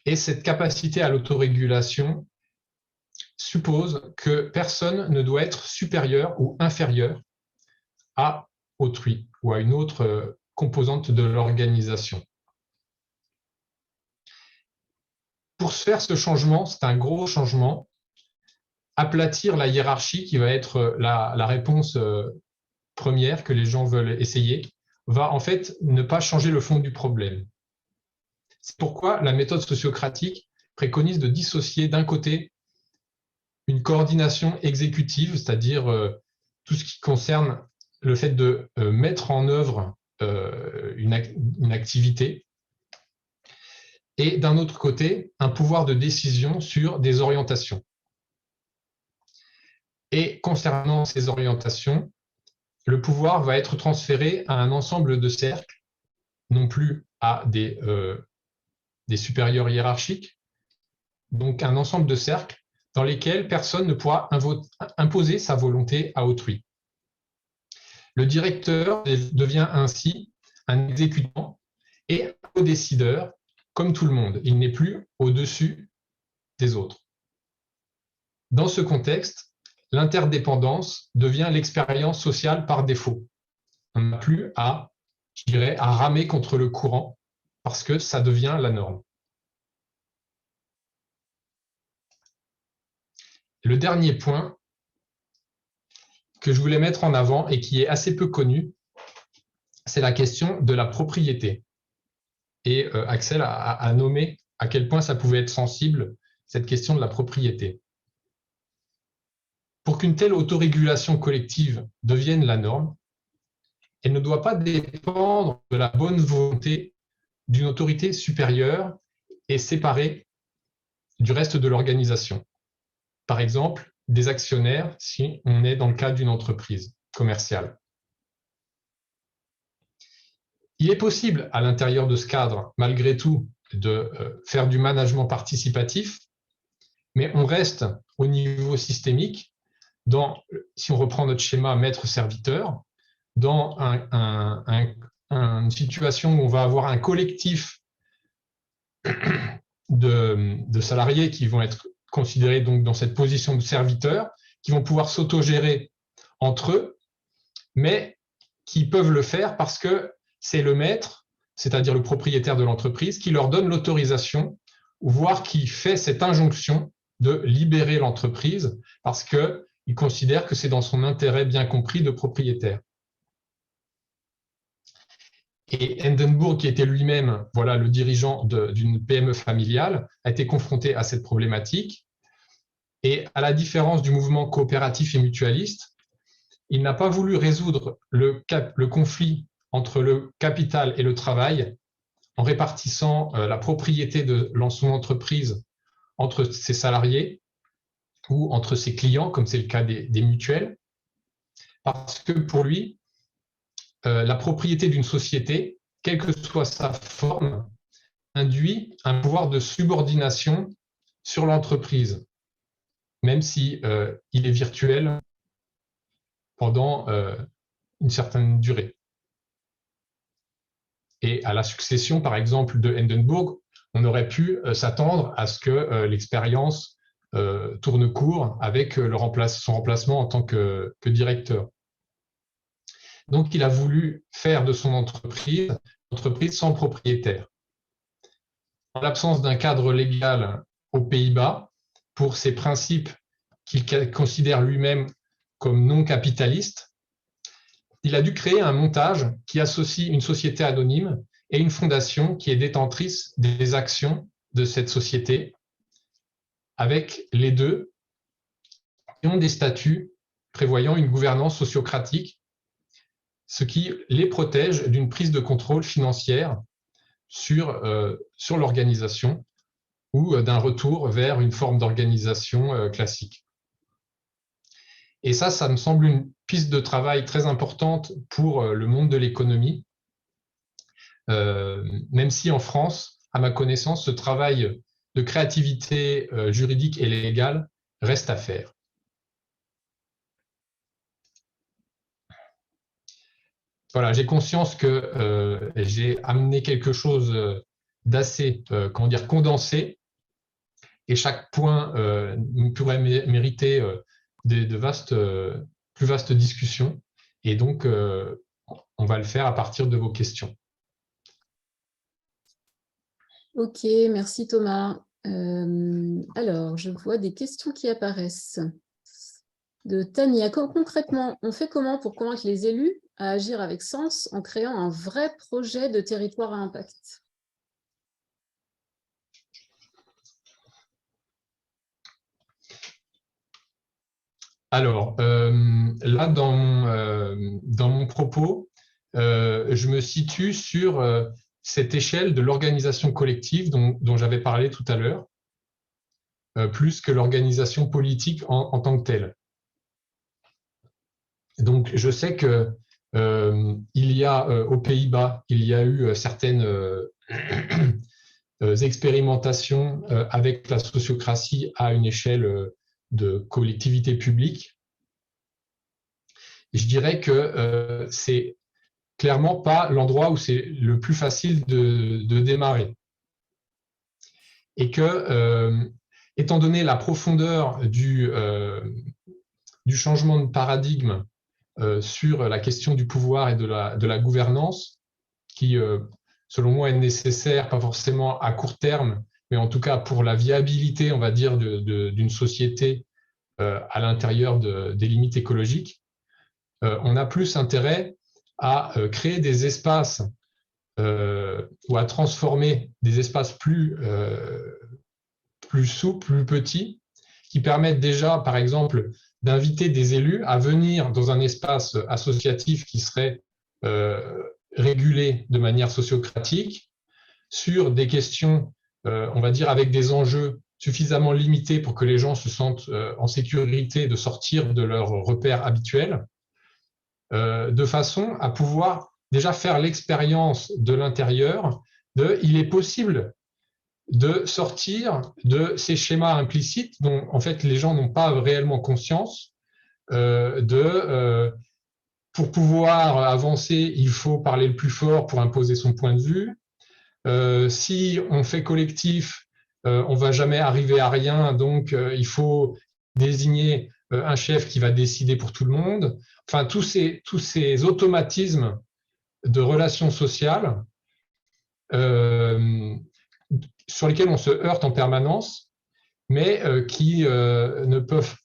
Et cette capacité à l'autorégulation suppose que personne ne doit être supérieur ou inférieur à autrui ou à une autre composante de l'organisation. Pour faire ce changement, c'est un gros changement, aplatir la hiérarchie qui va être la réponse première que les gens veulent essayer, va en fait ne pas changer le fond du problème. C'est pourquoi la méthode sociocratique préconise de dissocier d'un côté une coordination exécutive, c'est-à-dire tout ce qui concerne le fait de mettre en œuvre une activité, et d'un autre côté, un pouvoir de décision sur des orientations. Et concernant ces orientations, le pouvoir va être transféré à un ensemble de cercles, non plus à des supérieurs hiérarchiques, donc un ensemble de cercles dans lesquels personne ne pourra imposer sa volonté à autrui. Le directeur devient ainsi un exécutant et un co-décideur, comme tout le monde. Il n'est plus au-dessus des autres. Dans ce contexte, l'interdépendance devient l'expérience sociale par défaut. On n'a plus à ramer contre le courant parce que ça devient la norme. Le dernier point que je voulais mettre en avant et qui est assez peu connu, c'est la question de la propriété. Et Axel a nommé à quel point ça pouvait être sensible, cette question de la propriété. Pour qu'une telle autorégulation collective devienne la norme, elle ne doit pas dépendre de la bonne volonté d'une autorité supérieure et séparée du reste de l'organisation. Par exemple, des actionnaires si on est dans le cadre d'une entreprise commerciale. Il est possible, à l'intérieur de ce cadre, malgré tout, de faire du management participatif, mais on reste au niveau systémique, si on reprend notre schéma maître-serviteur, dans une situation où on va avoir un collectif de salariés qui vont être considérés donc dans cette position de serviteur, qui vont pouvoir s'autogérer entre eux, mais qui peuvent le faire parce que c'est le maître, c'est-à-dire le propriétaire de l'entreprise, qui leur donne l'autorisation, voire qui fait cette injonction de libérer l'entreprise parce qu'il considère que c'est dans son intérêt bien compris de propriétaire. Et Hindenburg, qui était lui-même le dirigeant d'une PME familiale, a été confronté à cette problématique. Et à la différence du mouvement coopératif et mutualiste, il n'a pas voulu résoudre le conflit entre le capital et le travail en répartissant la propriété de son entreprise entre ses salariés ou entre ses clients, comme c'est le cas des mutuelles, parce que pour lui, la propriété d'une société, quelle que soit sa forme, induit un pouvoir de subordination sur l'entreprise, même si il est virtuel pendant une certaine durée. Et à la succession, par exemple, de Hindenburg, on aurait pu s'attendre à ce que l'expérience tourne court avec son remplacement en tant que directeur. Donc, il a voulu faire de son entreprise une entreprise sans propriétaire. En l'absence d'un cadre légal aux Pays-Bas, pour ses principes qu'il considère lui-même comme non capitalistes, il a dû créer un montage qui associe une société anonyme et une fondation qui est détentrice des actions de cette société, avec les deux qui ont des statuts prévoyant une gouvernance sociocratique, ce qui les protège d'une prise de contrôle financière sur l'organisation ou d'un retour vers une forme d'organisation classique. Et ça me semble une piste de travail très importante pour le monde de l'économie, même si en France, à ma connaissance, ce travail de créativité juridique et légale reste à faire. Voilà, j'ai conscience que j'ai amené quelque chose d'assez, condensé, et chaque point pourrait mériter plus vastes discussions, et donc on va le faire à partir de vos questions. Ok, merci Thomas. Alors, je vois des questions qui apparaissent. De Tania, concrètement, on fait comment pour convaincre les élus à agir avec sens en créant un vrai projet de territoire à impact? Alors, là, dans mon propos, je me situe sur cette échelle de l'organisation collective dont j'avais parlé tout à l'heure, plus que l'organisation politique en tant que telle. Donc, je sais que il y a aux Pays-Bas, il y a eu certaines expérimentations avec la sociocratie à une échelle de collectivité publique. Je dirais que c'est clairement pas l'endroit où c'est le plus facile de démarrer. Et que, étant donné la profondeur du changement de paradigme sur la question du pouvoir et de la gouvernance, qui, selon moi, est nécessaire, pas forcément à court terme, mais en tout cas pour la viabilité, on va dire, d'une société à l'intérieur des limites écologiques, on a plus intérêt à créer des espaces ou à transformer des espaces plus souples, plus petits, qui permettent déjà, par exemple, d'inviter des élus à venir dans un espace associatif qui serait régulé de manière sociocratique sur des questions, on va dire, avec des enjeux suffisamment limités pour que les gens se sentent en sécurité de sortir de leurs repères habituels, de façon à pouvoir déjà faire l'expérience de l'intérieur il est possible de sortir de ces schémas implicites dont en fait les gens n'ont pas réellement conscience, pour pouvoir avancer, il faut parler le plus fort pour imposer son point de vue. Si on fait collectif, on ne va jamais arriver à rien, donc il faut désigner un chef qui va décider pour tout le monde. Enfin, tous ces automatismes de relations sociales sur lesquels on se heurte en permanence, mais qui ne peuvent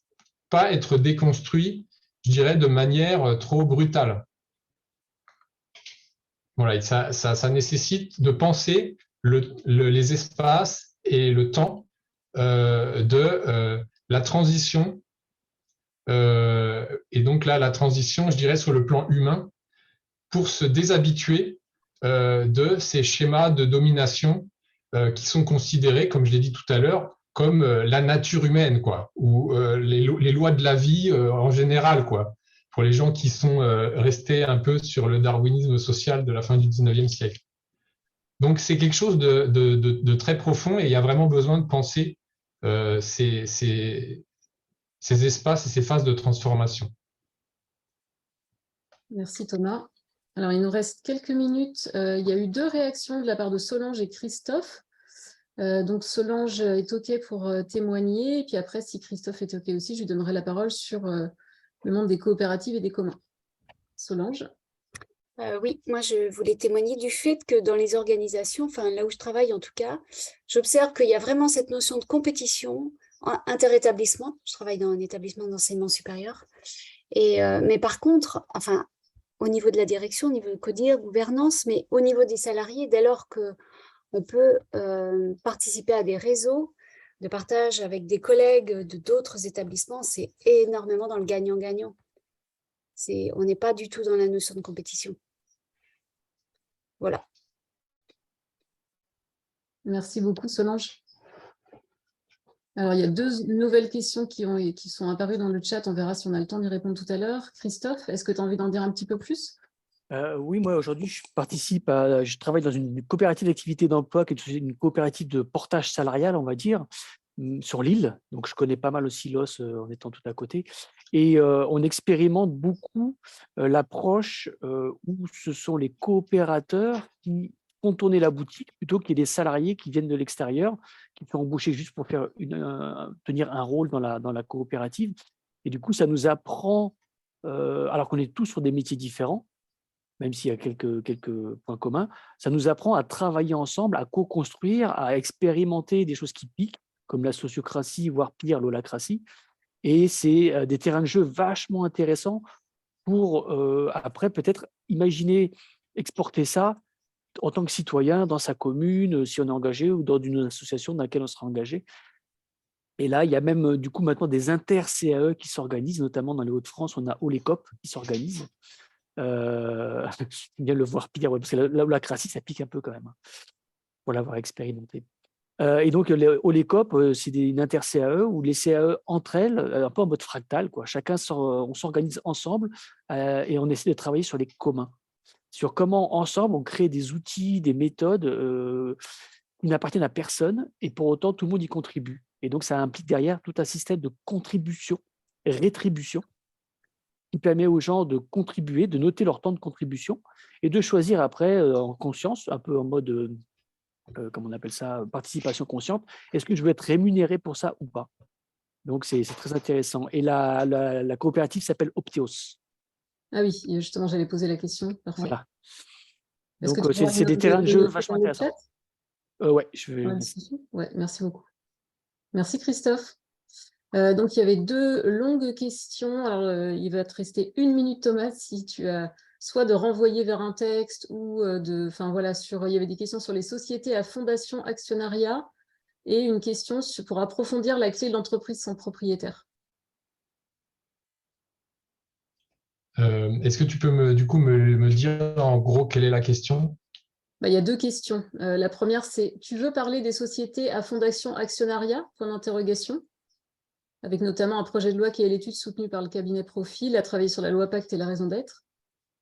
pas être déconstruits, je dirais, de manière trop brutale. Voilà, ça nécessite de penser les espaces et le temps de la transition. Et donc là, la transition, je dirais, sur le plan humain, pour se déshabituer de ces schémas de domination qui sont considérés, comme je l'ai dit tout à l'heure, comme la nature humaine, quoi, ou les lois de la vie en général, quoi, pour les gens qui sont restés un peu sur le darwinisme social de la fin du 19e siècle. Donc, c'est quelque chose de très profond et il y a vraiment besoin de penser ces espaces et ces phases de transformation. Merci Thomas. Alors, il nous reste quelques minutes. Il y a eu 2 réactions de la part de Solange et Christophe. Donc, Solange est OK pour témoigner. Et puis après, si Christophe est OK aussi, je lui donnerai la parole sur le monde des coopératives et des communs. Solange. Oui, moi je voulais témoigner du fait que dans les organisations, enfin là où je travaille en tout cas, j'observe qu'il y a vraiment cette notion de compétition inter-établissement. Je travaille dans un établissement d'enseignement supérieur. Mais par contre, enfin, au niveau de la direction, au niveau de CODIR, gouvernance, mais au niveau des salariés, dès lors qu'on peut participer à des réseaux de partage avec des collègues de d'autres établissements, c'est énormément dans le gagnant-gagnant. On n'est pas du tout dans la notion de compétition. Voilà. Merci beaucoup, Solange. Alors, il y a 2 nouvelles questions qui sont apparues dans le chat. On verra si on a le temps d'y répondre tout à l'heure. Christophe, est-ce que tu as envie d'en dire un petit peu plus ? Oui, moi aujourd'hui, je travaille dans une coopérative d'activité d'emploi, qui est une coopérative de portage salarial, on va dire, sur l'île. Donc, je connais pas mal aussi l'os en étant tout à côté. Et on expérimente beaucoup l'approche où ce sont les coopérateurs qui font tourner la boutique plutôt qu'il y ait des salariés qui viennent de l'extérieur, qui sont embauchés juste pour faire tenir un rôle dans la coopérative. Et du coup, ça nous apprend, alors qu'on est tous sur des métiers différents, même s'il y a quelques points communs, ça nous apprend à travailler ensemble, à co-construire, à expérimenter des choses qui piquent, comme la sociocratie, voire pire, l'holacratie. Et c'est des terrains de jeu vachement intéressants pour, après, peut-être imaginer exporter ça en tant que citoyen dans sa commune, si on est engagé, ou dans une association dans laquelle on sera engagé. Et là, il y a même du coup maintenant des inter-CAE qui s'organisent, notamment dans les Hauts-de-France, on a Olécop qui s'organise. J'aime bien le voir pire, parce que l'holacratie, ça pique un peu quand même, pour l'avoir expérimenté. Et donc, Olécop, c'est une inter-CAE où les CAE entre elles, un peu en mode fractal, quoi. On s'organise ensemble et on essaie de travailler sur les communs, sur comment ensemble on crée des outils, des méthodes qui n'appartiennent à personne et pour autant tout le monde y contribue. Et donc, ça implique derrière tout un système de contribution, rétribution, qui permet aux gens de contribuer, de noter leur temps de contribution et de choisir après en conscience, un peu en mode, comment on appelle ça, participation consciente, est-ce que je veux être rémunéré pour ça ou pas? Donc, c'est très intéressant. Et la coopérative s'appelle Opteos. Ah oui, justement, j'allais poser la question. Parfait. Voilà. Est-ce Donc, que tu c'est des terrains de jeu vachement intéressants. Ouais, je vais. Ouais, merci beaucoup. Merci Christophe. Donc, il y avait 2 longues questions. Alors, il va te rester 1 minute, Thomas, si tu as soit de renvoyer vers un texte ou enfin voilà, il y avait des questions sur les sociétés à fondation actionnariat et une question pour approfondir la clé de l'entreprise sans propriétaire. Est-ce que tu peux me dire en gros quelle est la question? Il y a 2 questions. La première, c'est: tu veux parler des sociétés à fondation actionnariat ? Point d'interrogation. Avec notamment un projet de loi qui est à l'étude soutenue par le cabinet Profil, a travaillé sur la loi Pacte et la raison d'être.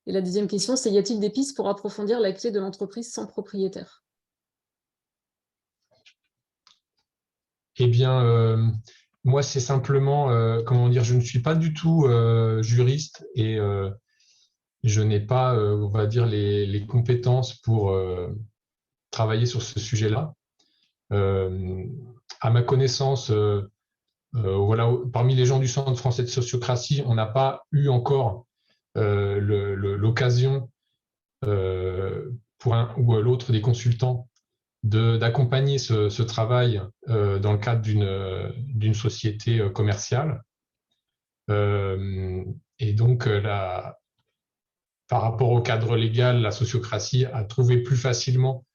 Et la deuxième question, c'est: y a-t-il des pistes pour approfondir la clé de l'entreprise sans propriétaire? Eh bien, moi, c'est simplement, comment dire, je ne suis pas du tout juriste et je n'ai pas, on va dire, les compétences pour travailler sur ce sujet-là. À ma connaissance, voilà, parmi les gens du Centre français de sociocratie, on n'a pas eu encore l'occasion pour un ou l'autre des consultants d'accompagner ce travail dans le cadre d'une société commerciale. Et donc, par rapport au cadre légal, la sociocratie a trouvé plus facilement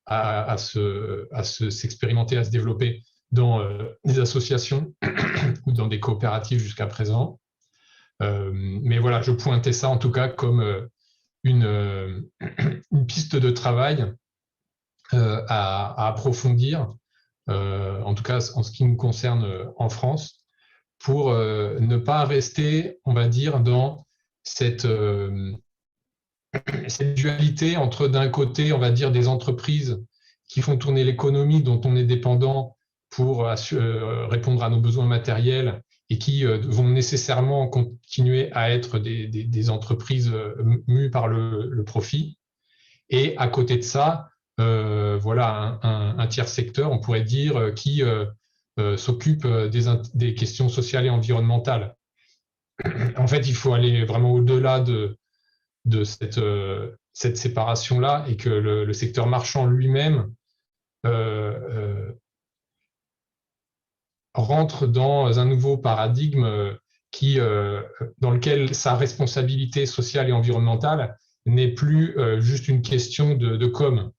à s'expérimenter, à se développer dans des associations ou dans des coopératives jusqu'à présent. Mais voilà, je pointais ça en tout cas comme une piste de travail à approfondir, en tout cas en ce qui nous concerne en France, pour ne pas rester, on va dire, dans cette dualité entre, d'un côté, on va dire, des entreprises qui font tourner l'économie, dont on est dépendant pour répondre à nos besoins matériels et qui vont nécessairement continuer à être des entreprises mues par le profit. Et à côté de ça, voilà un tiers secteur, on pourrait dire, qui s'occupe des questions sociales et environnementales. En fait, il faut aller vraiment au-delà de cette séparation-là, et que le secteur marchand lui-même rentre dans un nouveau paradigme dans lequel sa responsabilité sociale et environnementale n'est plus juste une question de com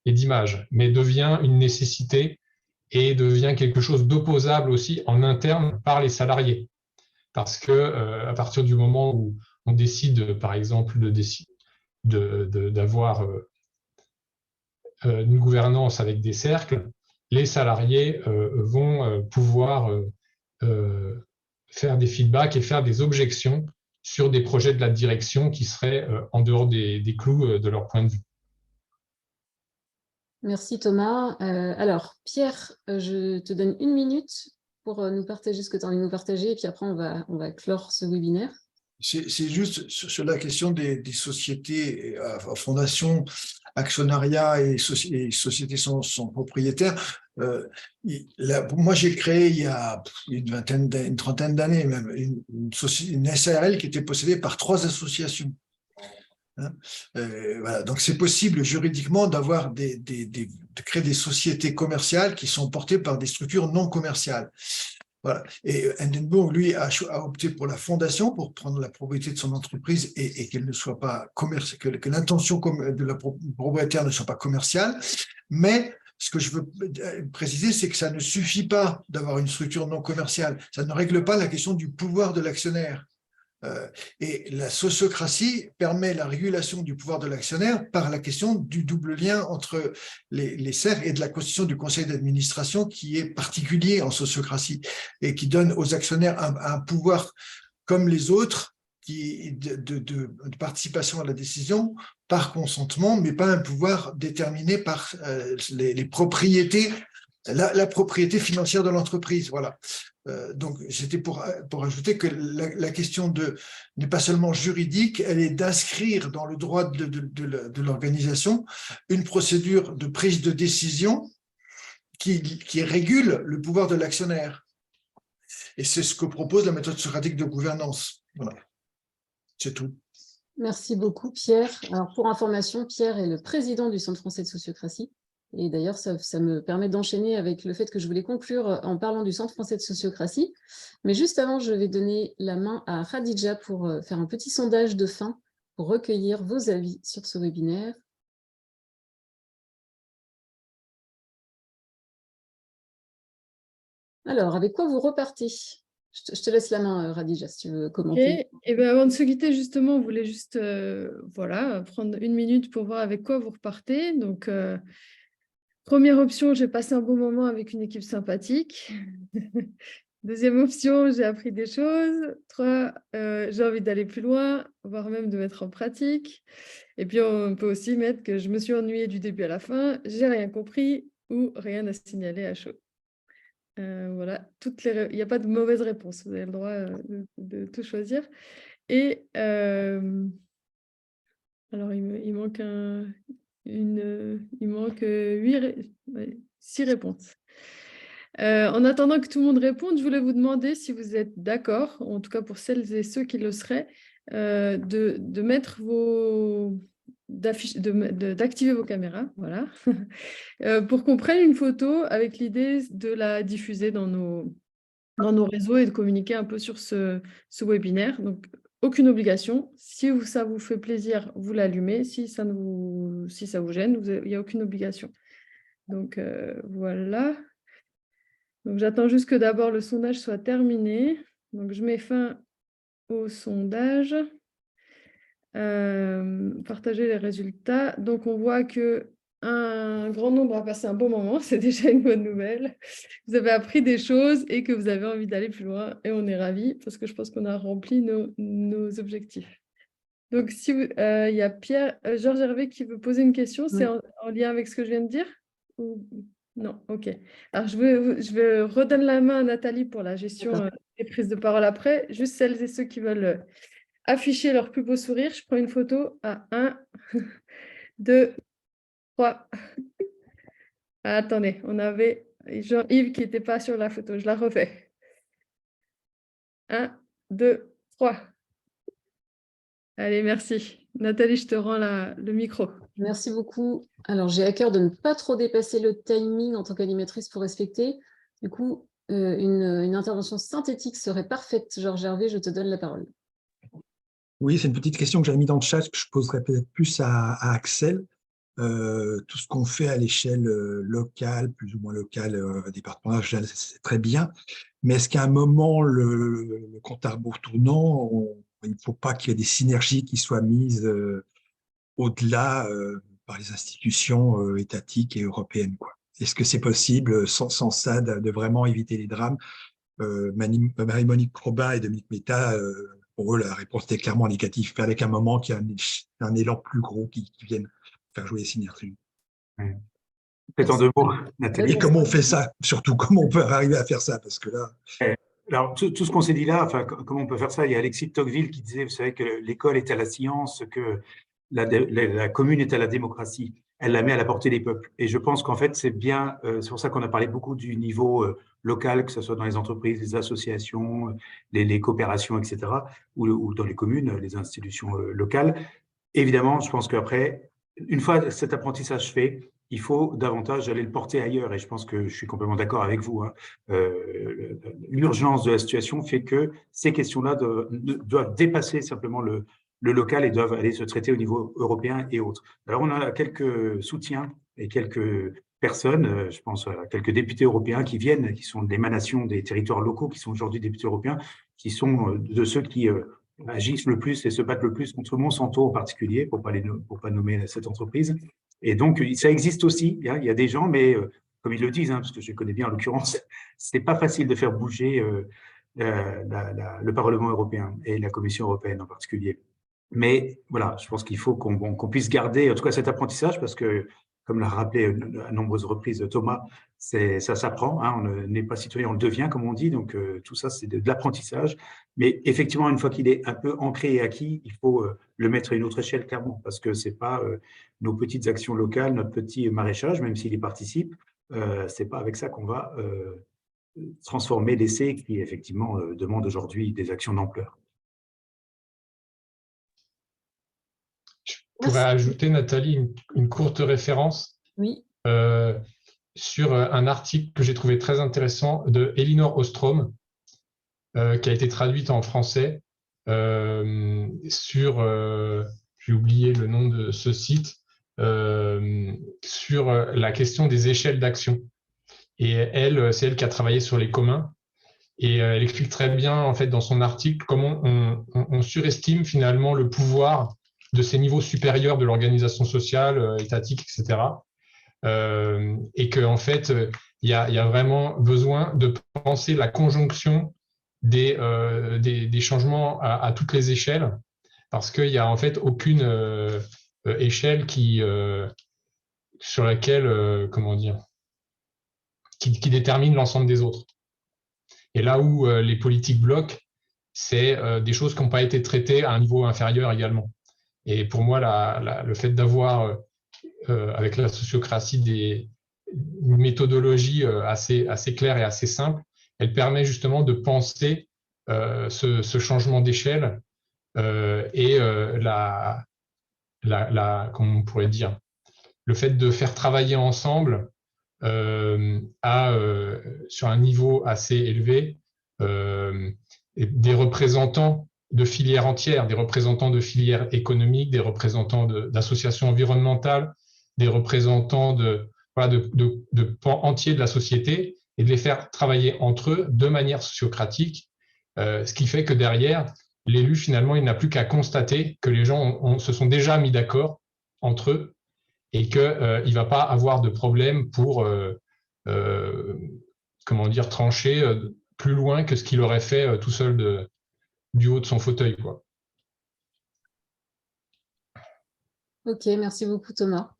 et d'image, mais devient une nécessité et devient quelque chose d'opposable aussi en interne par les salariés. Parce que à partir du moment où on décide, par exemple, d'avoir une gouvernance avec des cercles, les salariés vont pouvoir faire des feedbacks et faire des objections sur des projets de la direction qui seraient en dehors des clous de leur point de vue. Merci Thomas. Alors Pierre, je te donne 1 minute pour nous partager ce que tu as envie de nous partager, et puis après on va clore ce webinaire. C'est juste sur la question des sociétés à fondation, actionnariat et sociétés sans propriétaires. Moi, j'ai créé il y a une trentaine d'années même une SARL qui était possédée par 3 associations. Voilà. Donc, c'est possible juridiquement de créer des sociétés commerciales qui sont portées par des structures non commerciales. Voilà. Et Hindenburg, lui, a opté pour la fondation, pour prendre la propriété de son entreprise et qu'elle ne soit pas commerciale, que l'intention de la propriétaire ne soit pas commerciale. Mais ce que je veux préciser, c'est que ça ne suffit pas d'avoir une structure non commerciale. Ça ne règle pas la question du pouvoir de l'actionnaire. Et la sociocratie permet la régulation du pouvoir de l'actionnaire par la question du double lien entre les cercles et de la constitution du conseil d'administration qui est particulier en sociocratie et qui donne aux actionnaires un pouvoir comme les autres de participation à la décision par consentement, mais pas un pouvoir déterminé par les propriétés, la propriété financière de l'entreprise. Voilà. Donc, c'était pour ajouter que la question n'est pas seulement juridique, elle est d'inscrire dans le droit de l'organisation une procédure de prise de décision qui régule le pouvoir de l'actionnaire. Et c'est ce que propose la méthode socratique de gouvernance. Voilà. C'est tout. Merci beaucoup, Pierre. Alors, pour information, Pierre est le président du Centre français de sociocratie. Et d'ailleurs, ça me permet d'enchaîner avec le fait que je voulais conclure en parlant du Centre français de sociocratie. Mais juste avant, je vais donner la main à Khadija pour faire un petit sondage de fin pour recueillir vos avis sur ce webinaire. Alors, avec quoi vous repartez ? Je te laisse la main, Khadija, si tu veux commenter. Okay. Et bien, avant de se quitter, justement, on voulait juste prendre 1 minute pour voir avec quoi vous repartez. Donc, première option, j'ai passé un bon moment avec une équipe sympathique. Deuxième option, j'ai appris des choses. 3, j'ai envie d'aller plus loin, voire même de mettre en pratique. Et puis, on peut aussi mettre que je me suis ennuyée du début à la fin, j'ai rien compris ou rien à signaler à chaud. Voilà, il n'y a pas de mauvaise réponse, vous avez le droit de tout choisir. Et alors, il manque 6 réponses. En attendant que tout le monde réponde, je voulais vous demander si vous êtes d'accord, en tout cas pour celles et ceux qui le seraient, de mettre d'activer vos caméras, voilà, pour qu'on prenne une photo avec l'idée de la diffuser dans nos réseaux et de communiquer un peu sur ce webinaire. Donc, aucune obligation. Si ça vous fait plaisir, vous l'allumez. Si ça vous gêne, il n'y a aucune obligation. Donc, voilà. Donc, j'attends juste que d'abord le sondage soit terminé. Donc, je mets fin au sondage. Partager les résultats. Donc, on voit qu'un grand nombre a passé un bon moment. C'est déjà une bonne nouvelle. Vous avez appris des choses et que vous avez envie d'aller plus loin. Et on est ravis parce que je pense qu'on a rempli nos objectifs. Donc, il y a Georges Hervé qui veut poser une question. C'est en lien avec ce que je viens de dire ou... Non, ok. Alors, je redonne la main à Nathalie pour la gestion des prises de parole après. Juste celles et ceux qui veulent afficher leur plus beau sourire. Je prends une photo à 1, 2, 3. Ah, attendez, on avait Jean-Yves qui n'était pas sur la photo. Je la refais. 1, 2, 3. Allez, merci. Nathalie, je te rends le micro. Merci beaucoup. Alors, j'ai à cœur de ne pas trop dépasser le timing en tant qu'animatrice pour respecter. Du coup, une intervention synthétique serait parfaite. Georges Hervé, je te donne la parole. Oui, c'est une petite question que j'avais mis dans le chat, que je poserais peut-être plus à Axel. Tout ce qu'on fait à l'échelle locale, plus ou moins locale, départementale, c'est très bien. Mais est-ce qu'à un moment, le compte à rebours tournant, il ne faut pas qu'il y ait des synergies qui soient mises au-delà par les institutions étatiques et européennes, quoi. Est-ce que c'est possible, sans ça, de vraiment éviter les drames? Marie-Monique Probin et Dominique Méta, pour eux, la réponse était clairement négative. Il fallait qu'à un moment, qu'il y ait un élan plus gros qui vienne faire jouer les synergies. Peut-être en 2 mots, Nathalie. Et comment on fait ça? Surtout, comment on peut arriver à faire ça? Parce que là... Alors, tout ce qu'on s'est dit là, enfin, comment on peut faire ça? Il y a Alexis de Tocqueville qui disait, vous savez, que l'école est à la science, que la commune est à la démocratie. Elle la met à la portée des peuples. Et je pense qu'en fait, c'est bien, c'est pour ça qu'on a parlé beaucoup du niveau local, que ce soit dans les entreprises, les associations, les coopérations, etc., ou dans les communes, les institutions locales. Évidemment, je pense qu'après, une fois cet apprentissage fait, il faut davantage aller le porter ailleurs. Et je pense que je suis complètement d'accord avec vous, hein. L'urgence de la situation fait que ces questions-là doivent dépasser simplement le local et doivent aller se traiter au niveau européen et autres. Alors, on a quelques soutiens et quelques personnes, je pense à quelques députés européens qui viennent, qui sont l'émanation des territoires locaux, qui sont aujourd'hui députés européens, qui sont de ceux qui agissent le plus et se battent le plus contre Monsanto en particulier, pour pas nommer cette entreprise. Et donc, ça existe aussi, hein, il y a des gens, mais comme ils le disent, hein, parce que je les connais bien en l'occurrence, c'est pas facile de faire bouger le Parlement européen et la Commission européenne en particulier. Mais voilà, je pense qu'il faut qu'on puisse garder, en tout cas, cet apprentissage, parce que, comme l'a rappelé à nombreuses reprises Thomas, ça s'apprend, hein, on n'est pas citoyen, on le devient, comme on dit, donc tout ça, c'est de l'apprentissage. Mais effectivement, une fois qu'il est un peu ancré et acquis, il faut le mettre à une autre échelle, clairement, parce que ce n'est pas nos petites actions locales, notre petit maraîchage, même s'il y participe, ce n'est pas avec ça qu'on va transformer l'essai qui, effectivement, demande aujourd'hui des actions d'ampleur. Je pourrais ajouter, Nathalie, une courte référence sur un article que j'ai trouvé très intéressant de Elinor Ostrom, qui a été traduite en français sur, j'ai oublié le nom de ce site, sur la question des échelles d'action. Et c'est elle qui a travaillé sur les communs. Et elle explique très bien, en fait, dans son article, comment on surestime finalement le pouvoir de ces niveaux supérieurs de l'organisation sociale, étatique, etc. Et qu'en fait, il y a vraiment besoin de penser la conjonction des changements à toutes les échelles, parce qu'il n'y a en fait aucune échelle sur laquelle, comment dire, qui détermine l'ensemble des autres. Et là où les politiques bloquent, c'est des choses qui n'ont pas été traitées à un niveau inférieur également. Et pour moi, le fait d'avoir, avec la sociocratie, une méthodologie assez claire et assez simple, elle permet justement de penser ce changement d'échelle et la comment on pourrait dire, le fait de faire travailler ensemble sur un niveau assez élevé des représentants de filières entières, des représentants de filières économiques, des représentants d'associations environnementales, des représentants de pans entiers de la société, et de les faire travailler entre eux de manière sociocratique, ce qui fait que derrière, l'élu, finalement, il n'a plus qu'à constater que les gens se sont déjà mis d'accord entre eux et qu'il ne va pas avoir de problème pour comment dire, trancher plus loin que ce qu'il aurait fait tout seul du haut de son fauteuil, quoi. Ok, merci beaucoup Thomas.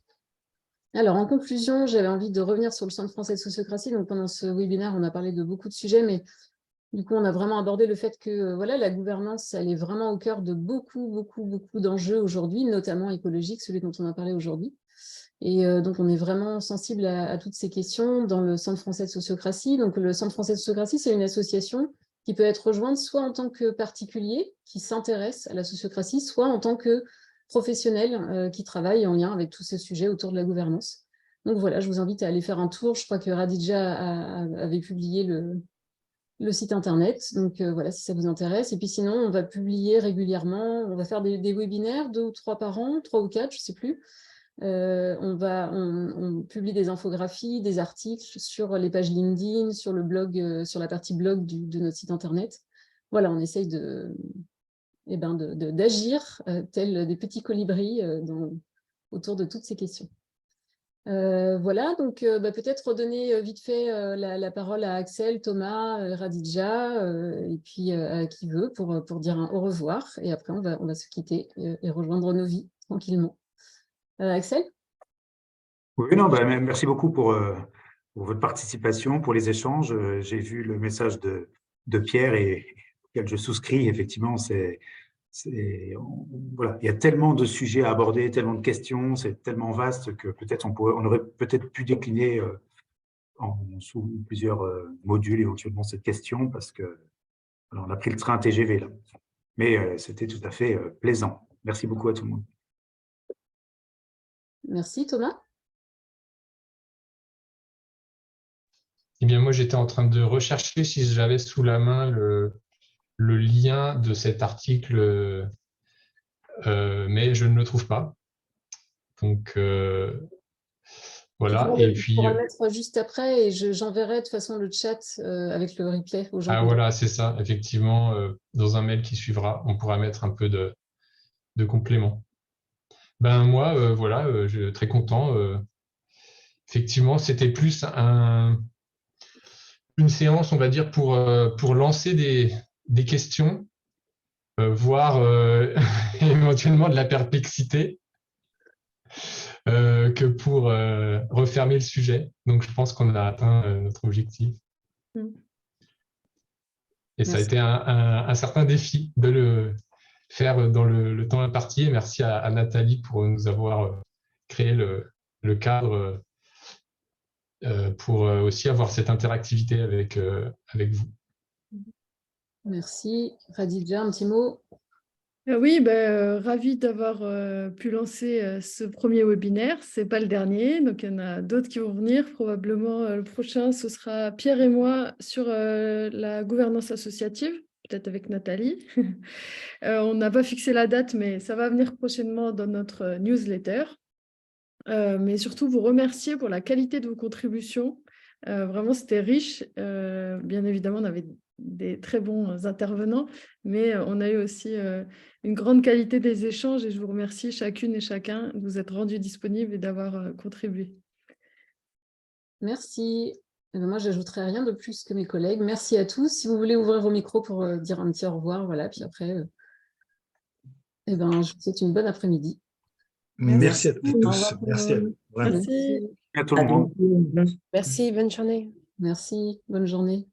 Alors, en conclusion, j'avais envie de revenir sur le Centre français de sociocratie. Donc, pendant ce webinaire, on a parlé de beaucoup de sujets, mais du coup, on a vraiment abordé le fait que voilà, la gouvernance, elle est vraiment au cœur de beaucoup d'enjeux aujourd'hui, notamment écologiques, celui dont on a parlé aujourd'hui. Et donc, on est vraiment sensible à toutes ces questions dans le Centre français de sociocratie. Donc, le Centre français de sociocratie, c'est une association qui peut être rejointe soit en tant que particulier qui s'intéresse à la sociocratie, soit en tant que professionnel qui travaille en lien avec tous ces sujets autour de la gouvernance. Donc voilà, je vous invite à aller faire un tour. Je crois que Radija avait publié le site internet. Donc voilà, si ça vous intéresse. Et puis sinon, on va publier régulièrement. On va faire des webinaires, 2 ou 3 par an, 3 ou 4, je ne sais plus. On publie des infographies, des articles sur les pages LinkedIn, sur le blog, sur la partie blog de notre site internet. Voilà, on essaye d'agir tels des petits colibris autour de toutes ces questions. Voilà, donc peut-être redonner vite fait la parole à Axel, Thomas, Radija, et puis à qui veut pour dire un au revoir. Et après, on va se quitter et rejoindre nos vies tranquillement. Axel ? Oui, non, merci beaucoup pour votre participation, pour les échanges. J'ai vu le message de Pierre et auquel je souscris. Effectivement, voilà, il y a tellement de sujets à aborder, tellement de questions, c'est tellement vaste que peut-être on aurait peut-être pu décliner sous plusieurs modules éventuellement cette question, parce que alors, on a pris le train TGV là. Mais c'était tout à fait plaisant. Merci beaucoup à tout le monde. Merci Thomas. Eh bien, moi, j'étais en train de rechercher si j'avais sous la main le lien de cet article, mais je ne le trouve pas. Donc, voilà. Et puis, on va le mettre juste après et j'enverrai de toute façon le chat avec le replay aux gens. Ah voilà, c'est ça. Effectivement, dans un mail qui suivra, on pourra mettre un peu de complément. Ben moi, voilà, je suis très content. Effectivement, c'était plus une séance, on va dire, pour lancer des questions, voire éventuellement de la perplexité, que pour refermer le sujet. Donc, je pense qu'on a atteint notre objectif. Et ça a été un certain défi de le faire dans le temps imparti. Et merci à Nathalie pour nous avoir créé le cadre pour aussi avoir cette interactivité avec vous. Merci. Radija, un petit mot? Oui, ravi d'avoir pu lancer ce premier webinaire. Ce n'est pas le dernier, donc il y en a d'autres qui vont venir. Probablement le prochain, ce sera Pierre et moi sur la gouvernance associative, peut-être avec Nathalie. On n'a pas fixé la date, mais ça va venir prochainement dans notre newsletter. Mais surtout, vous remercier pour la qualité de vos contributions. Vraiment, c'était riche. Bien évidemment, on avait des très bons intervenants, mais on a eu aussi une grande qualité des échanges et je vous remercie chacune et chacun de vous être rendus disponibles et d'avoir contribué. Merci. Moi, je n'ajouterai rien de plus que mes collègues. Merci à tous. Si vous voulez ouvrir vos micros pour dire un petit au revoir, voilà. Puis après, je vous souhaite une bonne après-midi. Merci à tous. Merci à vous. Merci. À tout le monde. Merci, bonne journée. Merci, bonne journée.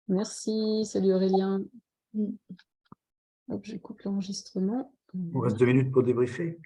Merci, salut Aurélien. Hop, je coupe l'enregistrement. On reste 2 minutes pour débriefer.